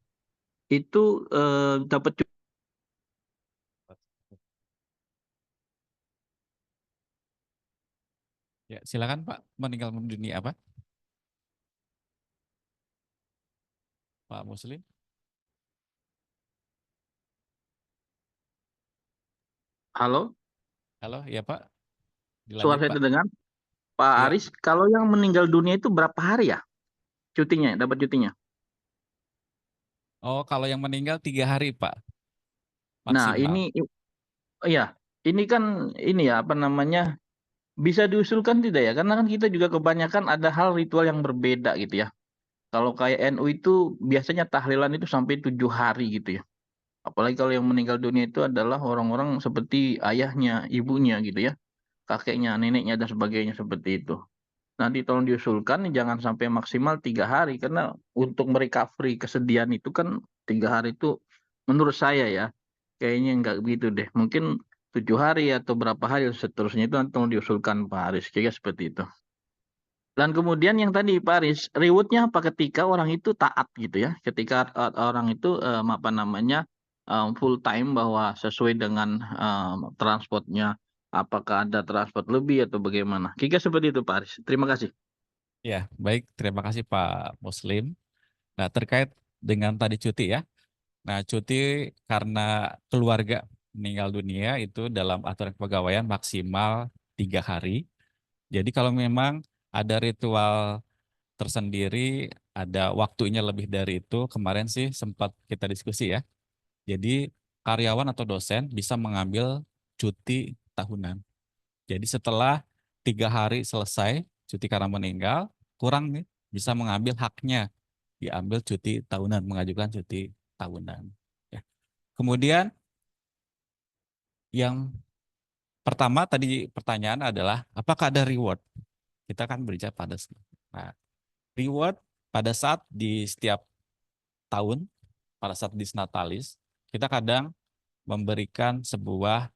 itu dapat Ya, silakan Pak. Meninggal dunia apa? Pak Muslim. halo, Halo, ya Pak. suara Dilanjut saya Pak. terdengar. Pak Ya. Aris, kalau yang meninggal dunia itu berapa hari ya cutinya, dapat cutinya? Oh, kalau yang meninggal 3 hari Pak. Nah, Maksimal. ini kan ini ya bisa diusulkan tidak ya? Karena kan kita juga kebanyakan ada hal ritual yang berbeda gitu ya. Kalau kayak NU itu biasanya tahlilan itu sampai 7 hari gitu ya. Apalagi kalau yang meninggal dunia itu adalah orang-orang seperti ayahnya, ibunya gitu ya, kakeknya, neneknya dan sebagainya seperti itu. Nanti tolong diusulkan jangan sampai maksimal 3 hari karena untuk merecovery kesedihan itu kan 3 hari itu menurut saya ya kayaknya nggak begitu deh. Mungkin 7 hari atau berapa hari seterusnya itu nanti tolong diusulkan Pak Aris. Kayaknya seperti itu. Dan kemudian yang tadi Pak Aris, rewardnya apa ketika orang itu taat gitu ya. Ketika orang itu full time bahwa sesuai dengan transportnya. Apakah ada transport lebih atau bagaimana? Kayaknya seperti itu Pak Aris. Terima kasih. Ya, baik. Terima kasih Pak Muslim. Nah, terkait dengan tadi cuti ya. Nah, cuti karena keluarga meninggal dunia itu dalam aturan kepegawaian maksimal 3 hari. Jadi kalau memang ada ritual tersendiri, ada waktunya lebih dari itu, kemarin sih sempat kita diskusi ya. Jadi karyawan atau dosen bisa mengambil cuti tahunan. Jadi setelah 3 hari selesai cuti karena meninggal, kurang nih bisa mengambil haknya, diambil cuti tahunan, mengajukan cuti tahunan. Ya. Kemudian yang pertama tadi pertanyaan adalah apakah ada reward? Kita kan berbicara pada reward pada saat di setiap tahun, pada saat disnatalis, kita kadang memberikan sebuah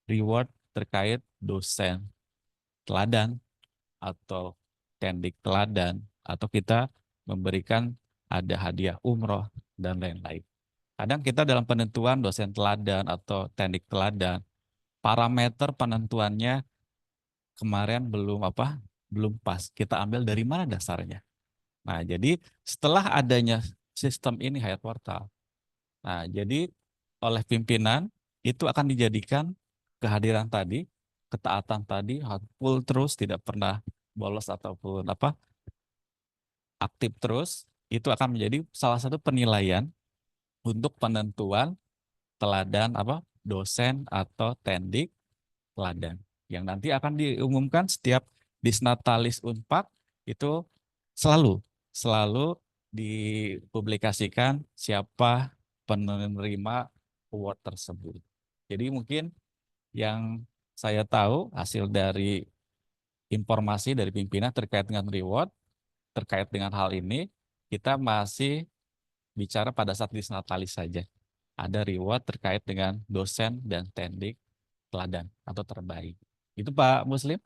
reward terkait dosen teladan atau tendik teladan, atau kita memberikan ada hadiah umroh dan lain-lain. Kadang kita dalam penentuan dosen teladan atau tendik teladan, parameter penentuannya kemarin belum pas. Kita ambil dari mana dasarnya. Nah, jadi setelah adanya sistem ini Hayat Portal, nah jadi oleh pimpinan itu akan dijadikan kehadiran tadi, ketaatan tadi full terus, tidak pernah bolos ataupun aktif terus, itu akan menjadi salah satu penilaian untuk penentuan teladan dosen atau tendik teladan yang nanti akan diumumkan setiap Disnatalis Unpad itu selalu dipublikasikan siapa penerima award tersebut. Jadi mungkin yang saya tahu hasil dari informasi dari pimpinan terkait dengan reward, terkait dengan hal ini, kita masih bicara pada saat Disnatalis saja. Ada reward terkait dengan dosen dan tendik teladan atau terbaik. Itu Pak Muslim.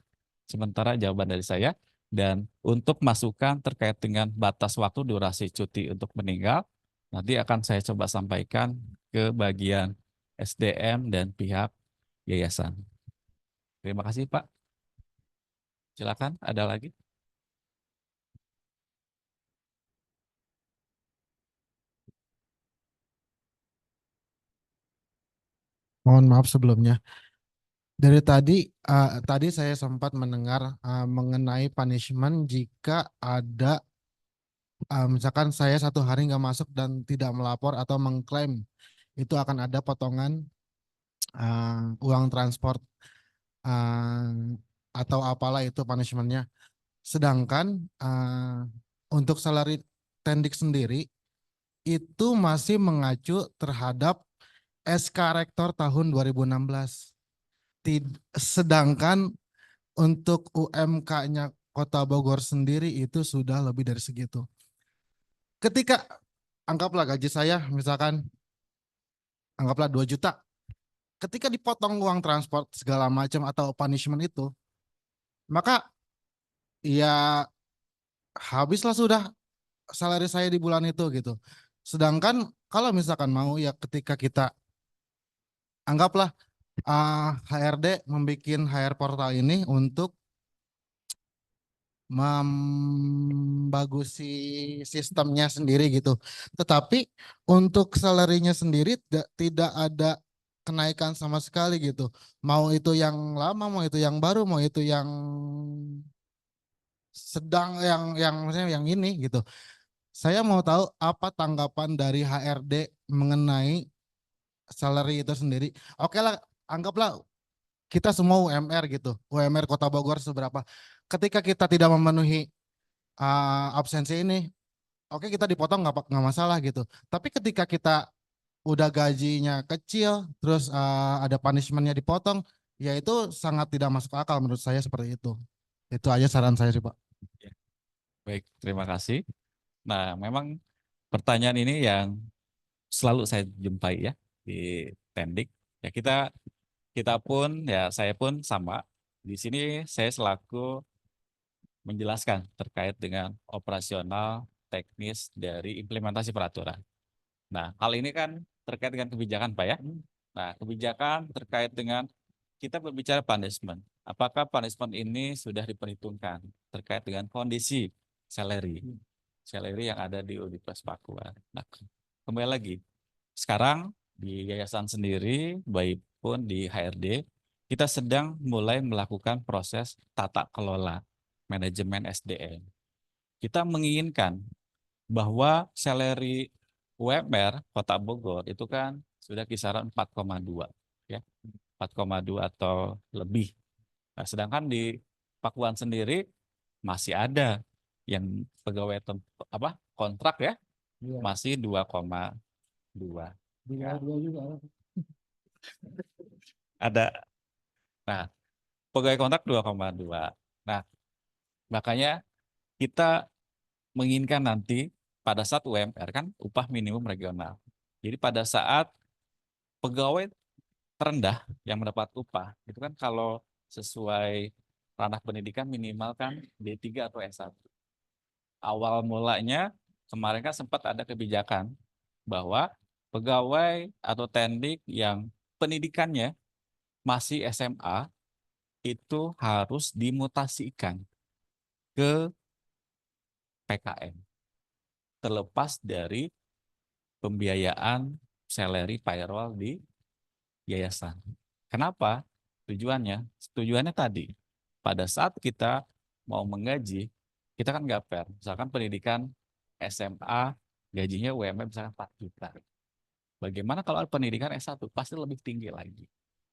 sementara jawaban dari saya. Dan untuk masukan terkait dengan batas waktu durasi cuti untuk meninggal, nanti akan saya coba sampaikan ke bagian SDM dan pihak yayasan. Terima kasih Pak. Silakan, ada lagi? Mohon maaf sebelumnya. Dari tadi saya sempat mendengar mengenai punishment jika ada misalkan saya 1 hari nggak masuk dan tidak melapor atau mengklaim, itu akan ada potongan uang transport uh, atau apalah itu punishmentnya. Sedangkan untuk salary tendik sendiri itu masih mengacu terhadap SK Rektor tahun 2016. Sedangkan untuk UMK-nya Kota Bogor sendiri itu sudah lebih dari segitu. Ketika anggaplah gaji saya misalkan anggaplah 2 juta. Ketika dipotong uang transport segala macam atau punishment itu, maka ya habislah sudah salary saya di bulan itu gitu. Sedangkan kalau misalkan mau ya ketika kita anggaplah HRD membuat HR portal ini untuk membagusi sistemnya sendiri gitu. Tetapi untuk salary-nya sendiri tidak ada kenaikan sama sekali gitu. Mau itu yang lama, mau itu yang baru, mau itu yang sedang, yang maksudnya yang ini gitu. Saya mau tahu apa tanggapan dari HRD mengenai salary itu sendiri. Oke lah, anggaplah kita semua UMR gitu, UMR Kota Bogor seberapa. Ketika kita tidak memenuhi absensi ini, oke kita dipotong nggak masalah gitu. Tapi ketika kita udah gajinya kecil, terus ada punishmentnya dipotong, ya itu sangat tidak masuk akal menurut saya seperti itu. Itu aja saran saya sih Pak. Baik, terima kasih. Nah, memang pertanyaan ini yang selalu saya jumpai ya di Tendik. Ya kita pun ya saya pun sama. Di sini saya selaku menjelaskan terkait dengan operasional teknis dari implementasi peraturan. Nah, hal ini kan terkait dengan kebijakan Pak ya. Nah, kebijakan terkait dengan kita berbicara punishment. Apakah punishment ini sudah diperhitungkan terkait dengan kondisi salary yang ada di Universitas Papua. Nah, kembali lagi, sekarang di yayasan sendiri, baik pun di HRD, kita sedang mulai melakukan proses tata kelola manajemen SDM. Kita menginginkan bahwa salary UMR Kota Bogor itu kan sudah kisaran 4,2 ya. 4,2 atau lebih. Nah, sedangkan di Pakuan sendiri masih ada yang pegawai kontrak ya, masih 2,2. Ya. Ada. Nah, pegawai kontrak 2,2. Nah, makanya kita menginginkan nanti pada saat UMR kan upah minimum regional. Jadi pada saat pegawai terendah yang mendapat upah, itu kan kalau sesuai ranah pendidikan minimal kan D3 atau S1. Awal mulanya kemarin kan sempat ada kebijakan bahwa pegawai atau tendik yang pendidikannya masih SMA itu harus dimutasikan ke PKM terlepas dari pembiayaan salary payroll di yayasan. Kenapa? Tujuannya tadi pada saat kita mau menggaji, kita kan nggak fair. Misalkan pendidikan SMA gajinya UMR misalkan 4 juta. Bagaimana kalau pendidikan S1 pasti lebih tinggi lagi.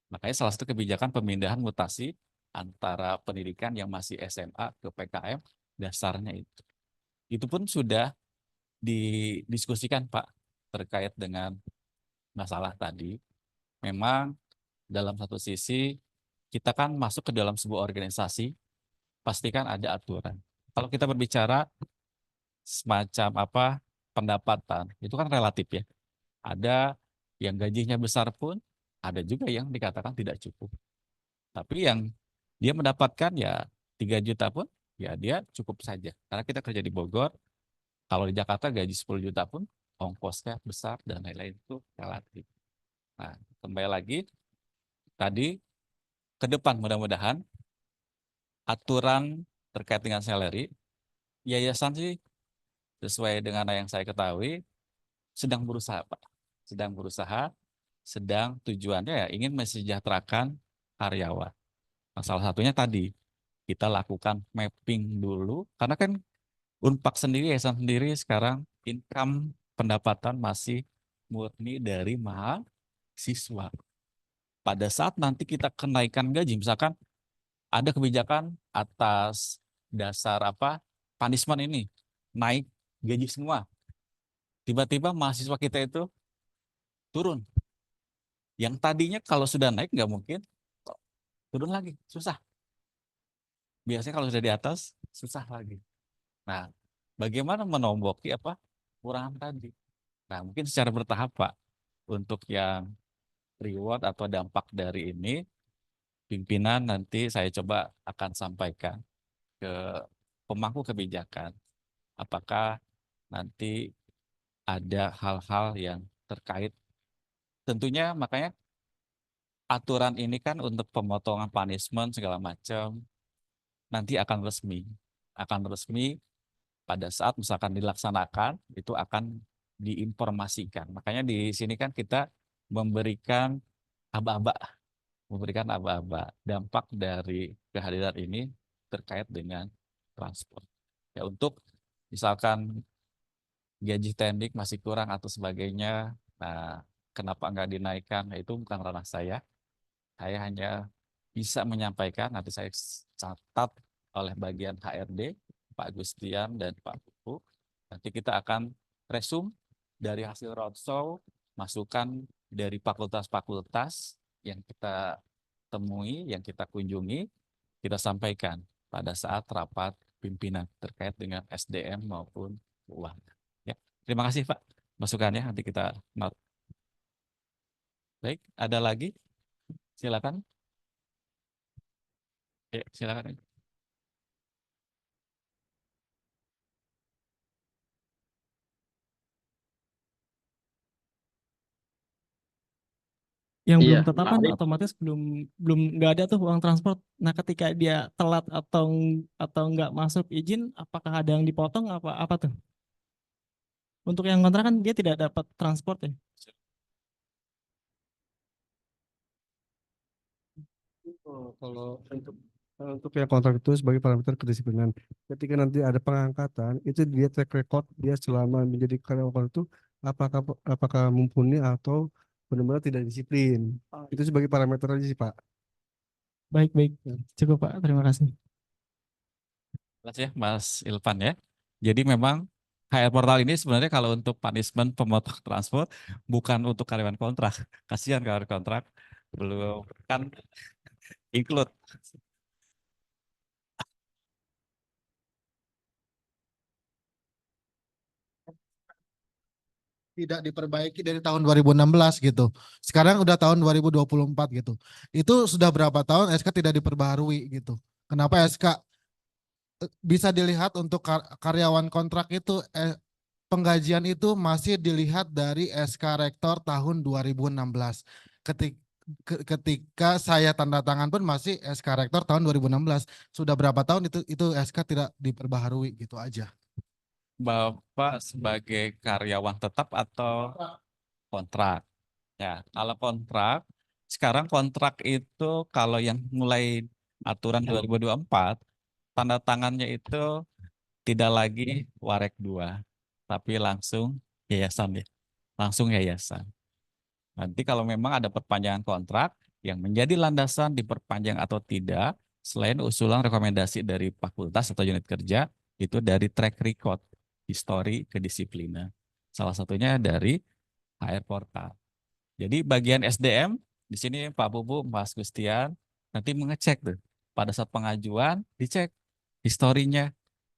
Makanya salah satu kebijakan pemindahan mutasi antara pendidikan yang masih SMA ke PKM dasarnya itu. Itu pun sudah didiskusikan Pak terkait dengan masalah tadi. Memang dalam satu sisi kita kan masuk ke dalam sebuah organisasi, pastikan ada aturan. Kalau kita berbicara semacam pendapatan, itu kan relatif ya. Ada yang gajinya besar pun, ada juga yang dikatakan tidak cukup. Tapi yang dia mendapatkan ya 3 juta pun ya dia cukup saja. Karena kita kerja di Bogor, kalau di Jakarta gaji 10 juta pun ongkosnya besar dan lain-lain itu relatif. Nah, kembali lagi tadi ke depan mudah-mudahan aturan terkait dengan salary, yayasan sih sesuai dengan yang saya ketahui sedang berusaha, Pak. Sedang berusaha, sedang tujuannya ya ingin mensejahterakan karyawan. Nah, salah satunya tadi kita lakukan mapping dulu, karena kan Unpad sendiri, yayasan sendiri sekarang income pendapatan masih murni dari mahasiswa. Pada saat nanti kita kenaikan gaji, misalkan ada kebijakan atas dasar apa punishment ini naik gaji semua, tiba-tiba mahasiswa kita itu turun. Yang tadinya kalau sudah naik nggak mungkin turun lagi, susah. Biasanya kalau sudah di atas susah lagi. Nah, bagaimana menomboki apa kurangan tadi? Nah, mungkin secara bertahap, Pak, untuk yang reward atau dampak dari ini, pimpinan nanti saya coba akan sampaikan ke pemangku kebijakan. Apakah nanti ada hal-hal yang terkait, tentunya makanya aturan ini kan untuk pemotongan punishment segala macam nanti akan resmi pada saat misalkan dilaksanakan itu akan diinformasikan. Makanya di sini kan kita memberikan aba-aba, dampak dari kehadiran ini terkait dengan transport. Ya untuk misalkan gaji teknik masih kurang atau sebagainya, nah kenapa nggak dinaikkan? Nah, itu bukan ranah saya. Saya hanya bisa menyampaikan, nanti saya catat oleh bagian HRD, Pak Gustian dan Pak Pupu. Nanti kita akan resume dari hasil roadshow, masukan dari fakultas-fakultas yang kita temui, yang kita kunjungi, kita sampaikan pada saat rapat pimpinan terkait dengan SDM maupun keuangan. Ya, terima kasih Pak masukannya, nanti kita note. Baik, ada lagi? Silakan. Ya, silakan. Yang belum Iya, tetap Pak kan Arif. otomatis belum nggak ada tuh uang transport. Nah, ketika dia telat atau nggak masuk izin, apakah ada yang dipotong apa tuh? Untuk yang kontrak kan dia tidak dapat transport ya. Kalau untuk yang kontrak itu sebagai parameter kedisiplinan. Ketika nanti ada pengangkatan, itu dia track record dia selama menjadi karyawan itu apakah apakah mumpuni atau benar-benar tidak disiplin. Itu sebagai parameter aja sih, Pak. Baik, cukup Pak, terima kasih. Terima kasih ya Mas Ilvan ya. Jadi memang HR Portal ini sebenarnya kalau untuk punishment pemotong transport bukan untuk karyawan kontrak. Kasihan karyawan kontrak belum kan include. Tidak diperbaiki dari tahun 2016 gitu. Sekarang udah tahun 2024 gitu. Itu sudah berapa tahun SK tidak diperbaharui gitu. Kenapa SK bisa dilihat untuk karyawan kontrak itu penggajian itu masih dilihat dari SK Rektor tahun 2016. Ketika saya tanda tangan pun masih SK Rektor tahun 2016. Sudah berapa tahun itu SK tidak diperbaharui gitu aja. Bapak sebagai karyawan tetap atau kontrak? Ya, kalau kontrak, sekarang kontrak itu kalau yang mulai aturan 2024, tanda tangannya itu tidak lagi Warek 2, tapi langsung yayasan ya. Langsung yayasan. Nanti kalau memang ada perpanjangan kontrak yang menjadi landasan diperpanjang atau tidak, selain usulan rekomendasi dari fakultas atau unit kerja, itu dari track record, histori kedisiplinan. Salah satunya dari HR Portal. Jadi bagian SDM, di sini Pak Pupu, Mas Gustian, nanti mengecek tuh. Pada saat pengajuan, dicek historinya,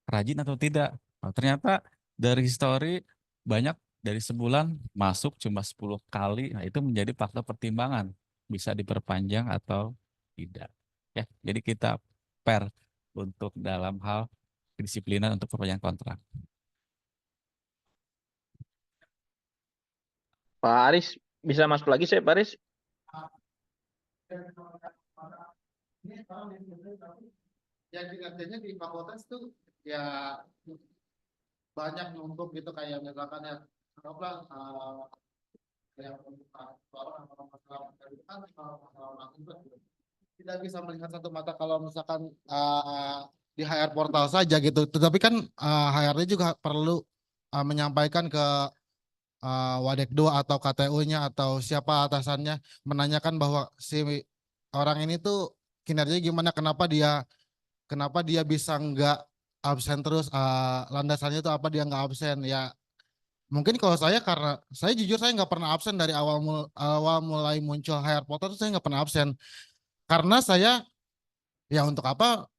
rajin atau tidak. Nah, ternyata dari histori banyak dari sebulan masuk cuma 10 kali. Nah, itu menjadi faktor pertimbangan bisa diperpanjang atau tidak. Ya, jadi kita per untuk dalam hal kedisiplinan untuk perpanjangan kontrak. Pak Aris bisa masuk lagi saya Pak Aris? Ya kinerjanya di fakultas tuh ya banyak numpuk gitu kayak misalkan ya anggaplah yang orang masalah kan masalah langsung gitu. Tidak bisa melihat satu mata kalau misalkan di HR portal saja gitu. Tetapi kan HR-nya juga perlu menyampaikan ke Wadekdo atau KTU-nya atau siapa atasannya menanyakan bahwa si orang ini tuh kinerjanya gimana, kenapa dia bisa nggak absen terus, landasannya itu apa dia nggak absen ya. Mungkin kalau saya karena saya jujur saya nggak pernah absen dari awal mulai muncul HR portal itu saya nggak pernah absen karena saya ya untuk apa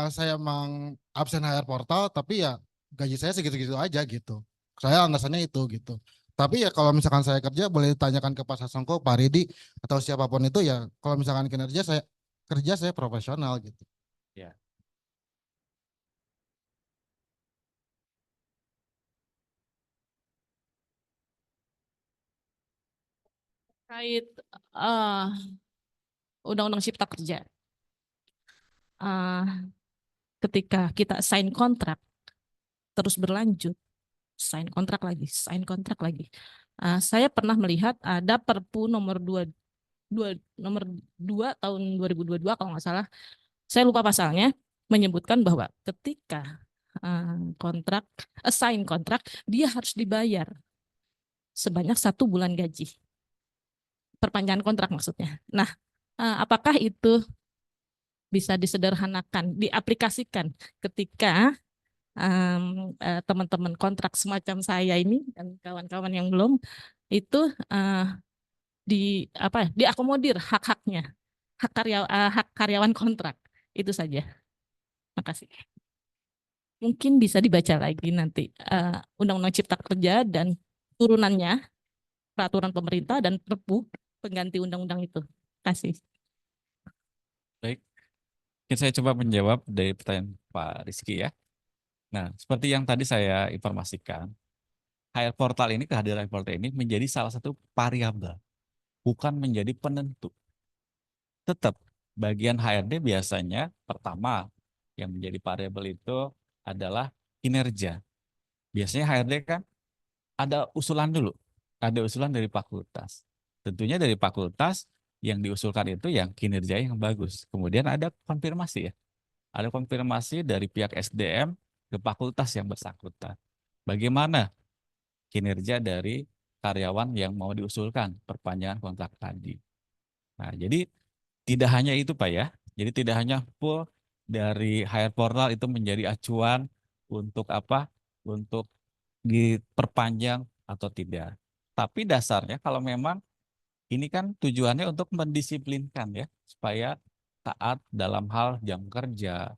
saya emang absen HR portal tapi ya gaji saya segitu-gitu aja gitu. Saya landasannya itu gitu. Tapi ya kalau misalkan saya kerja boleh ditanyakan ke Pak Sasongko, Pak Ridi atau siapapun itu ya kalau misalkan kinerja saya profesional gitu. Ya. Terkait Undang-Undang Cipta Kerja. Ketika kita sign kontrak terus berlanjut, sign kontrak lagi. Saya pernah melihat ada Perpu nomor 2 tahun 2022 kalau nggak salah. Saya lupa pasalnya, menyebutkan bahwa ketika sign kontrak, dia harus dibayar sebanyak 1 bulan gaji. Perpanjangan kontrak maksudnya. Nah, apakah itu bisa disederhanakan, diaplikasikan ketika teman-teman kontrak semacam saya ini dan kawan-kawan yang belum itu diakomodir hak-haknya, hak karyawan kontrak itu saja. Makasih. Mungkin bisa dibaca lagi nanti Undang-Undang Cipta Kerja dan turunannya, peraturan pemerintah dan Perpu pengganti undang-undang itu. Kasih. Baik, mungkin saya coba menjawab dari pertanyaan Pak Rizky ya. Nah, seperti yang tadi saya informasikan, HR portal ini, kehadiran HR portal ini menjadi salah satu variabel, bukan menjadi penentu. Tetap bagian HRD biasanya pertama yang menjadi variabel itu adalah kinerja. Biasanya HRD kan ada usulan dulu, ada usulan dari fakultas. Tentunya dari fakultas yang diusulkan itu yang kinerja yang bagus. Kemudian ada konfirmasi ya. Ada konfirmasi dari pihak SDM ke fakultas yang bersangkutan. Bagaimana kinerja dari karyawan yang mau diusulkan perpanjangan kontrak tadi. Nah, jadi tidak hanya itu Pak ya. Jadi tidak hanya full dari HR portal itu menjadi acuan untuk apa? Untuk diperpanjang atau tidak. Tapi dasarnya kalau memang ini kan tujuannya untuk mendisiplinkan ya, supaya taat dalam hal jam kerja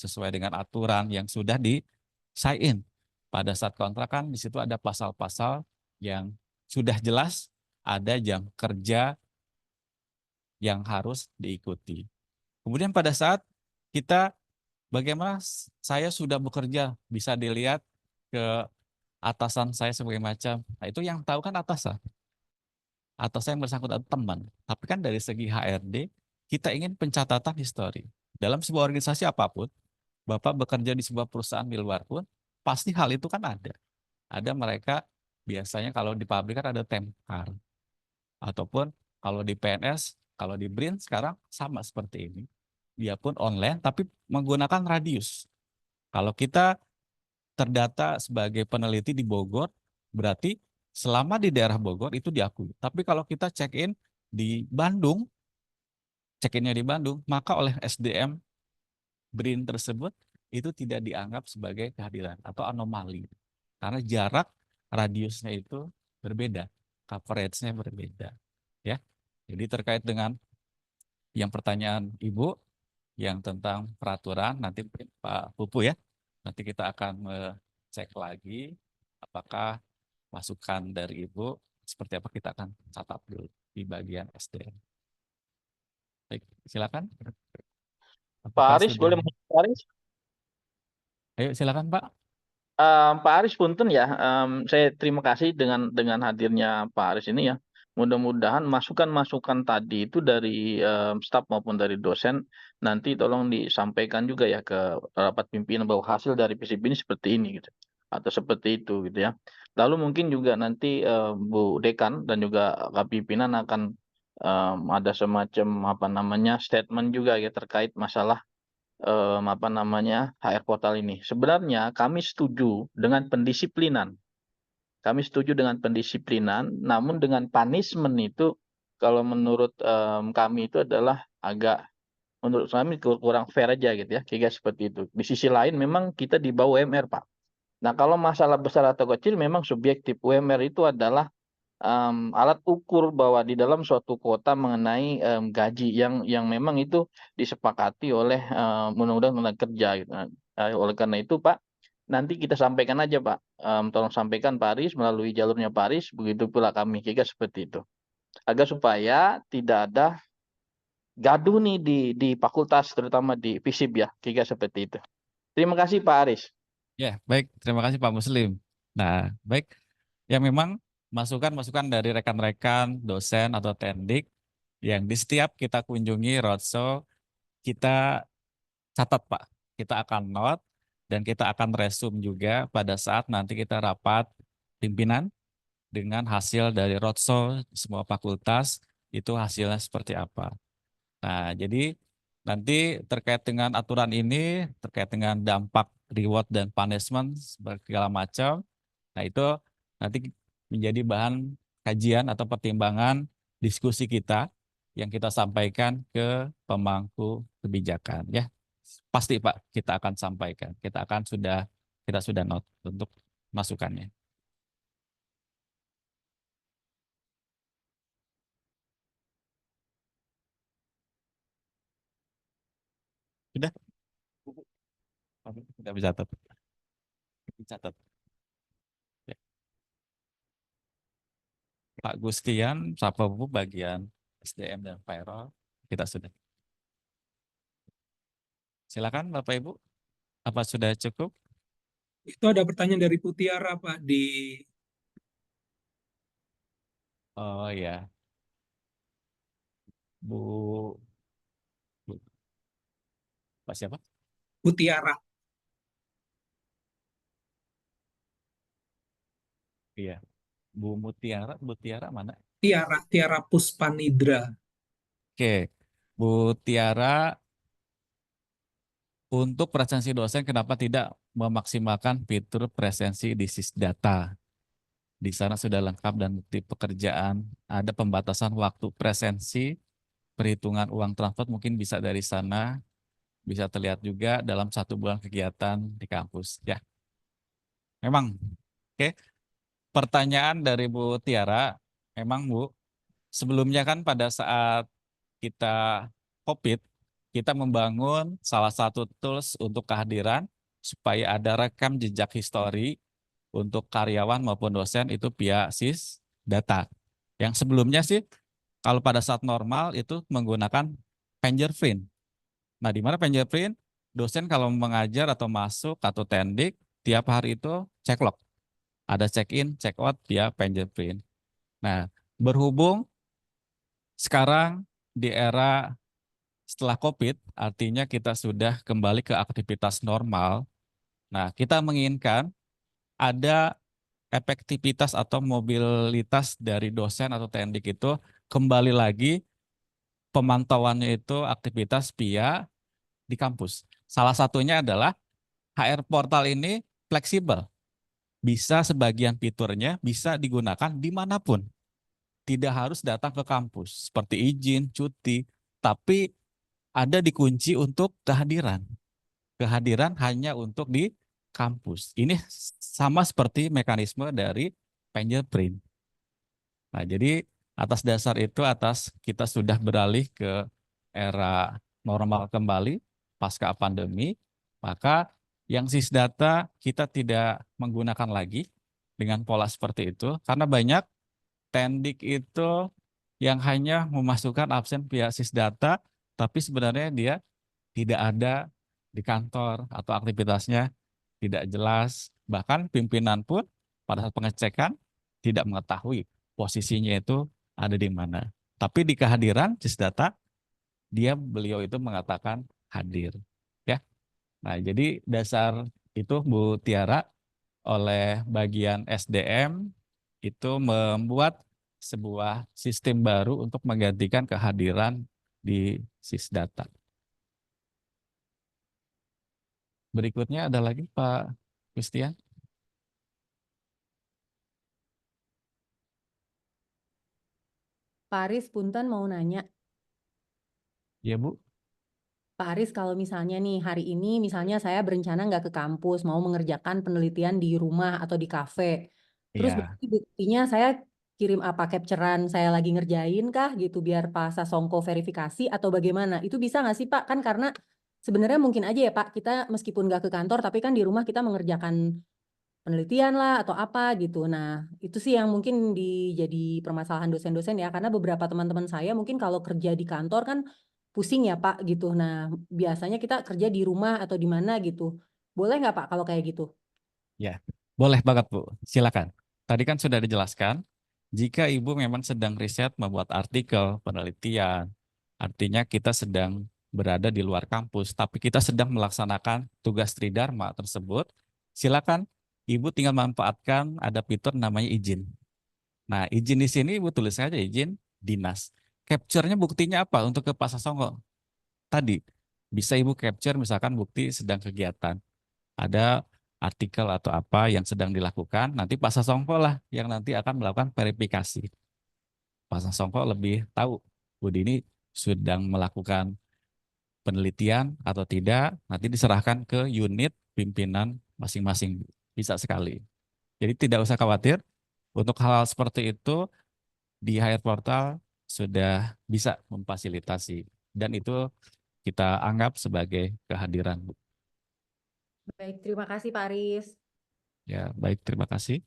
sesuai dengan aturan yang sudah di-sign. Pada saat kontrak kan di situ ada pasal-pasal yang sudah jelas ada jam kerja yang harus diikuti. Kemudian pada saat kita bagaimana saya sudah bekerja bisa dilihat ke atasan saya sebagai macam. Nah, itu yang tahu kan atasan. Atasan yang bersangkutan teman. Tapi kan dari segi HRD kita ingin pencatatan histori. Dalam sebuah organisasi apapun, Bapak bekerja di sebuah perusahaan di luar pun, pasti hal itu kan ada. Ada mereka biasanya kalau di pabrik kan ada temkar. Ataupun kalau di PNS, kalau di BRIN sekarang sama seperti ini. Dia pun online tapi menggunakan radius. Kalau kita terdata sebagai peneliti di Bogor, berarti selama di daerah Bogor itu diakui. Tapi kalau kita check-in di Bandung, check-innya di Bandung, maka oleh SDM BRIN tersebut itu tidak dianggap sebagai kehadiran atau anomali. Karena jarak radiusnya itu berbeda, coverage-nya berbeda. Ya. Jadi terkait dengan yang pertanyaan Ibu yang tentang peraturan, nanti Pak Pupu ya, nanti kita akan cek lagi apakah masukan dari Ibu seperti apa, kita akan catat dulu di bagian SDM. Baik, silakan. Pak Aris, boleh masuk Pak Aris? Ayo silakan Pak. Pak Aris punten ya, saya terima kasih dengan hadirnya Pak Aris ini ya. Mudah-mudahan masukan-masukan tadi itu dari staf maupun dari dosen nanti tolong disampaikan juga ya ke rapat pimpinan bahwa hasil dari visip ini seperti ini gitu atau seperti itu gitu ya. Lalu mungkin juga nanti Bu Dekan dan juga Kak pimpinan akan ada semacam apa namanya statement juga ya terkait masalah apa namanya HR portal ini. Sebenarnya kami setuju dengan pendisiplinan. Kami setuju dengan pendisiplinan, namun dengan punishment itu kalau menurut kami itu adalah agak menurut kami kurang fair aja gitu ya, kira seperti itu. Di sisi lain memang kita di bawah UMR, Pak. Nah, kalau masalah besar atau kecil memang subjektif. UMR itu adalah alat ukur bahwa di dalam suatu kota mengenai gaji yang memang itu disepakati oleh undang-undang tenaga kerja gitu. Nah, oleh karena itu Pak, nanti kita sampaikan aja Pak, tolong sampaikan Pak Aris melalui jalurnya Pak Aris, begitu pula kami kira seperti itu. Agar supaya tidak ada gaduh nih di fakultas terutama di FISIP ya, kira seperti itu. Terima kasih Pak Aris. Ya, baik. Terima kasih Pak Muslim. Nah, baik. Ya memang masukan-masukan dari rekan-rekan, dosen atau tendik yang di setiap kita kunjungi roadshow, kita catat Pak. Kita akan note dan kita akan resume juga pada saat nanti kita rapat pimpinan dengan hasil dari roadshow semua fakultas, itu hasilnya seperti apa. Nah, jadi nanti terkait dengan aturan ini, terkait dengan dampak reward dan punishment segala macam, nah itu nanti menjadi bahan kajian atau pertimbangan diskusi kita yang kita sampaikan ke pemangku kebijakan ya. Pasti Pak, kita akan sampaikan. Kita sudah note untuk masukannya. Sudah? Sudah bisa catat. Catat. Ya. Pak Gustian, Sapa Bu bagian SDM dan payroll, kita sudah. Silakan Bapak Ibu, apa sudah cukup? Itu ada pertanyaan dari Putiara Pak di Oh ya, Bu Pak siapa? Putiara. Iya, Bu Tiara mana? Tiara Puspanidra. Oke, Bu Tiara, untuk presensi dosen kenapa tidak memaksimalkan fitur presensi di Sisdata? Di sana sudah lengkap dan bukti pekerjaan, ada pembatasan waktu presensi, perhitungan uang transport mungkin bisa dari sana, bisa terlihat juga dalam 1 bulan kegiatan di kampus. Ya, memang. Oke, pertanyaan dari Bu Tiara, memang Bu, sebelumnya kan pada saat kita COVID, kita membangun salah satu tools untuk kehadiran supaya ada rekam jejak histori untuk karyawan maupun dosen itu via Sisdata. Yang sebelumnya sih kalau pada saat normal itu menggunakan fingerprint. Nah, di mana fingerprint dosen kalau mengajar atau masuk atau tendik tiap hari itu cek log. Ada check in, check out via fingerprint. Nah, berhubung sekarang di era setelah COVID, artinya kita sudah kembali ke aktivitas normal. Nah, kita menginginkan ada efektivitas atau mobilitas dari dosen atau tendik itu kembali lagi pemantauannya itu aktivitas via di kampus. Salah satunya adalah HR portal ini fleksibel. Bisa sebagian fiturnya bisa digunakan dimanapun. Tidak harus datang ke kampus seperti izin, cuti, tapi ada dikunci untuk kehadiran. Kehadiran hanya untuk di kampus. Ini sama seperti mekanisme dari fingerprint. Nah, jadi atas dasar itu, kita sudah beralih ke era normal kembali pasca pandemi, maka yang Sisdata kita tidak menggunakan lagi dengan pola seperti itu, karena banyak tendik itu yang hanya memasukkan absen via Sisdata, tapi sebenarnya dia tidak ada di kantor atau aktivitasnya tidak jelas. Bahkan pimpinan pun pada saat pengecekan tidak mengetahui posisinya itu ada di mana. Tapi di kehadiran Cisdata, beliau itu mengatakan hadir. Ya. Nah, jadi dasar itu Bu Tiara oleh bagian SDM itu membuat sebuah sistem baru untuk menggantikan kehadiran di Sisdata. Berikutnya ada lagi Pak Christian. Pak Aris, punten mau nanya. Ya Bu. Pak Aris, kalau misalnya nih hari ini misalnya saya berencana nggak ke kampus, mau mengerjakan penelitian di rumah atau di kafe. Terus Ya. berarti buktinya saya kirim apa capturean saya lagi ngerjain kah gitu biar Pak Sasongko verifikasi atau bagaimana? Itu bisa nggak sih Pak? Kan karena sebenarnya mungkin aja ya Pak, kita meskipun nggak ke kantor tapi kan di rumah kita mengerjakan penelitian lah atau apa gitu. Nah, itu sih yang mungkin jadi permasalahan dosen-dosen ya, karena beberapa teman-teman saya mungkin kalau kerja di kantor kan pusing ya Pak gitu. Nah, biasanya kita kerja di rumah atau di mana gitu. Boleh nggak Pak kalau kayak gitu? Ya, boleh banget Bu. Silakan. Tadi kan sudah dijelaskan, jika Ibu memang sedang riset membuat artikel, penelitian, artinya kita sedang berada di luar kampus, tapi kita sedang melaksanakan tugas tridharma tersebut, silakan Ibu tinggal manfaatkan ada fitur namanya izin. Nah, izin di sini Ibu tulis saja izin dinas. Capture-nya buktinya apa untuk ke Pak Sasongko? Tadi, bisa Ibu capture misalkan bukti sedang kegiatan. Ada artikel atau apa yang sedang dilakukan, nanti Pak Sasongko lah yang nanti akan melakukan verifikasi. Pak Sasongko lebih tahu, Budi ini sedang melakukan penelitian atau tidak, nanti diserahkan ke unit pimpinan masing-masing. Bisa sekali. Jadi tidak usah khawatir, untuk hal-hal seperti itu di HR Portal sudah bisa memfasilitasi. Dan itu kita anggap sebagai kehadiran. Baik, terima kasih Pak Aris. Ya, baik, terima kasih.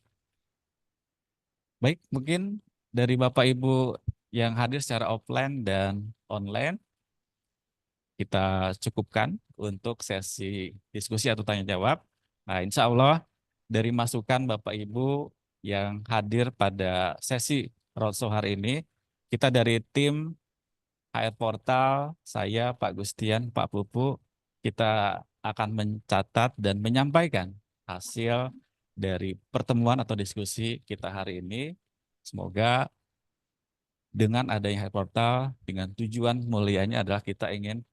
Baik, mungkin dari Bapak Ibu yang hadir secara offline dan online, kita cukupkan untuk sesi diskusi atau tanya jawab. Nah, insya Allah dari masukan Bapak Ibu yang hadir pada sesi roadshow hari ini, kita dari tim HR Portal, saya, Pak Gustian, Pak Pupu, kita akan mencatat dan menyampaikan hasil dari pertemuan atau diskusi kita hari ini. Semoga dengan adanya HR Portal, dengan tujuan mulianya adalah kita ingin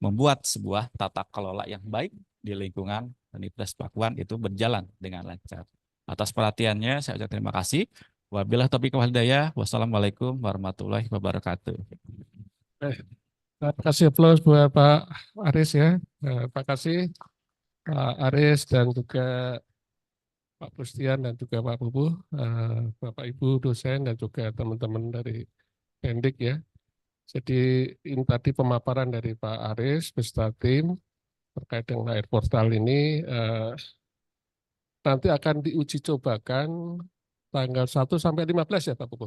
membuat sebuah tata kelola yang baik di lingkungan Universitas Pakuan itu berjalan dengan lancar. Atas perhatiannya, saya ucapkan terima kasih. Wabillahi taufiq wal hidayah. Wassalamualaikum warahmatullahi wabarakatuh. Terima kasih aplaus buat Pak Aris ya. Terima kasih Pak Aris dan juga Pak Pustian dan juga Pak Pupu, Bapak Ibu dosen dan juga teman-teman dari Pendik ya. Jadi ini tadi pemaparan dari Pak Aris beserta tim terkait dengan HR Portal ini nanti akan diuji cobakan tanggal 1 sampai 15 ya Pak Pupu.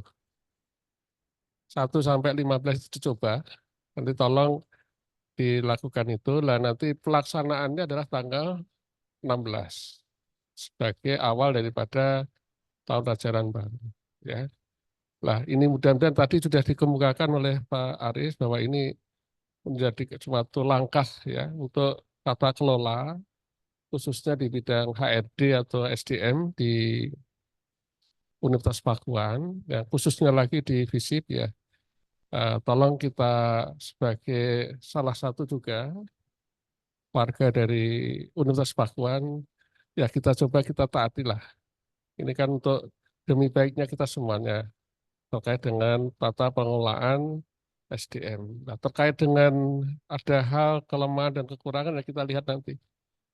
1 sampai 15 dicoba. Nanti tolong dilakukan itu. Lah nanti pelaksanaannya adalah tanggal 16 sebagai awal daripada tahun ajaran baru ya. Lah ini mudah-mudahan tadi sudah dikemukakan oleh Pak Aris bahwa ini menjadi suatu langkah ya untuk tata kelola khususnya di bidang HRD atau SDM di Universitas Pakuan, ya, khususnya lagi di FISIP ya. Tolong kita sebagai salah satu juga warga dari Universitas Pakuan, ya kita coba kita taatilah. Ini kan untuk demi baiknya kita semuanya terkait dengan tata pengelolaan SDM. Nah, terkait dengan ada hal kelemahan dan kekurangan yang kita lihat nanti.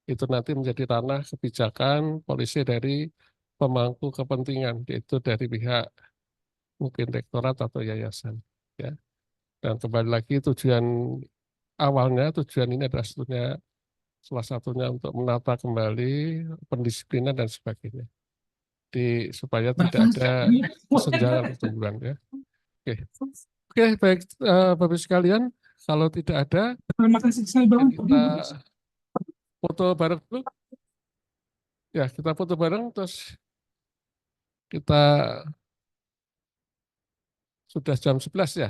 Itu nanti menjadi ranah kebijakan polisi dari pemangku kepentingan, yaitu dari pihak mungkin rektorat atau yayasan. Ya. Dan kembali lagi tujuan awalnya, tujuan ini adalah salah satunya untuk menata kembali pendisiplinan dan sebagainya. Supaya tidak ada kesenjangan pertumbuhan ya. Oke, baik Bapak sekalian, kalau tidak ada Terima kasih saya kita foto bareng dulu. Ya, kita foto bareng terus kita sudah jam 11 ya.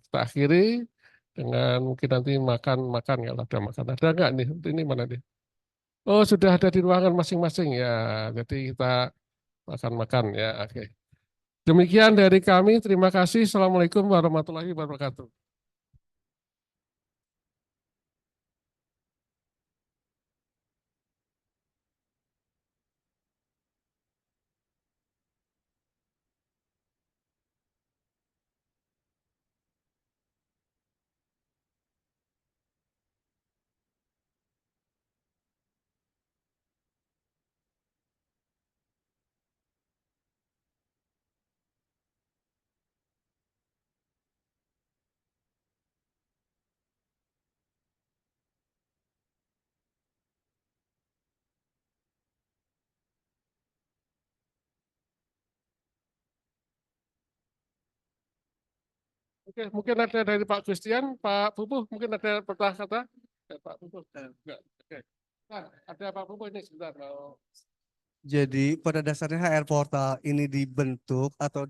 Kita akhiri dengan mungkin nanti makan kalau ada makan. Ada enggak nih? Ini mana nih? Oh, sudah ada di ruangan masing-masing ya. Jadi kita makan-makan ya. Oke. Demikian dari kami. Terima kasih. Assalamualaikum warahmatullahi wabarakatuh. Oke, mungkin ada dari Pak Gustian, Pak Pupuh, mungkin ada pertanyaan kata. Pak Pupuh, enggak. Oke. Nah, ada Pak Pupuh ini sebentar. Jadi pada dasarnya HR Portal ini dibentuk atau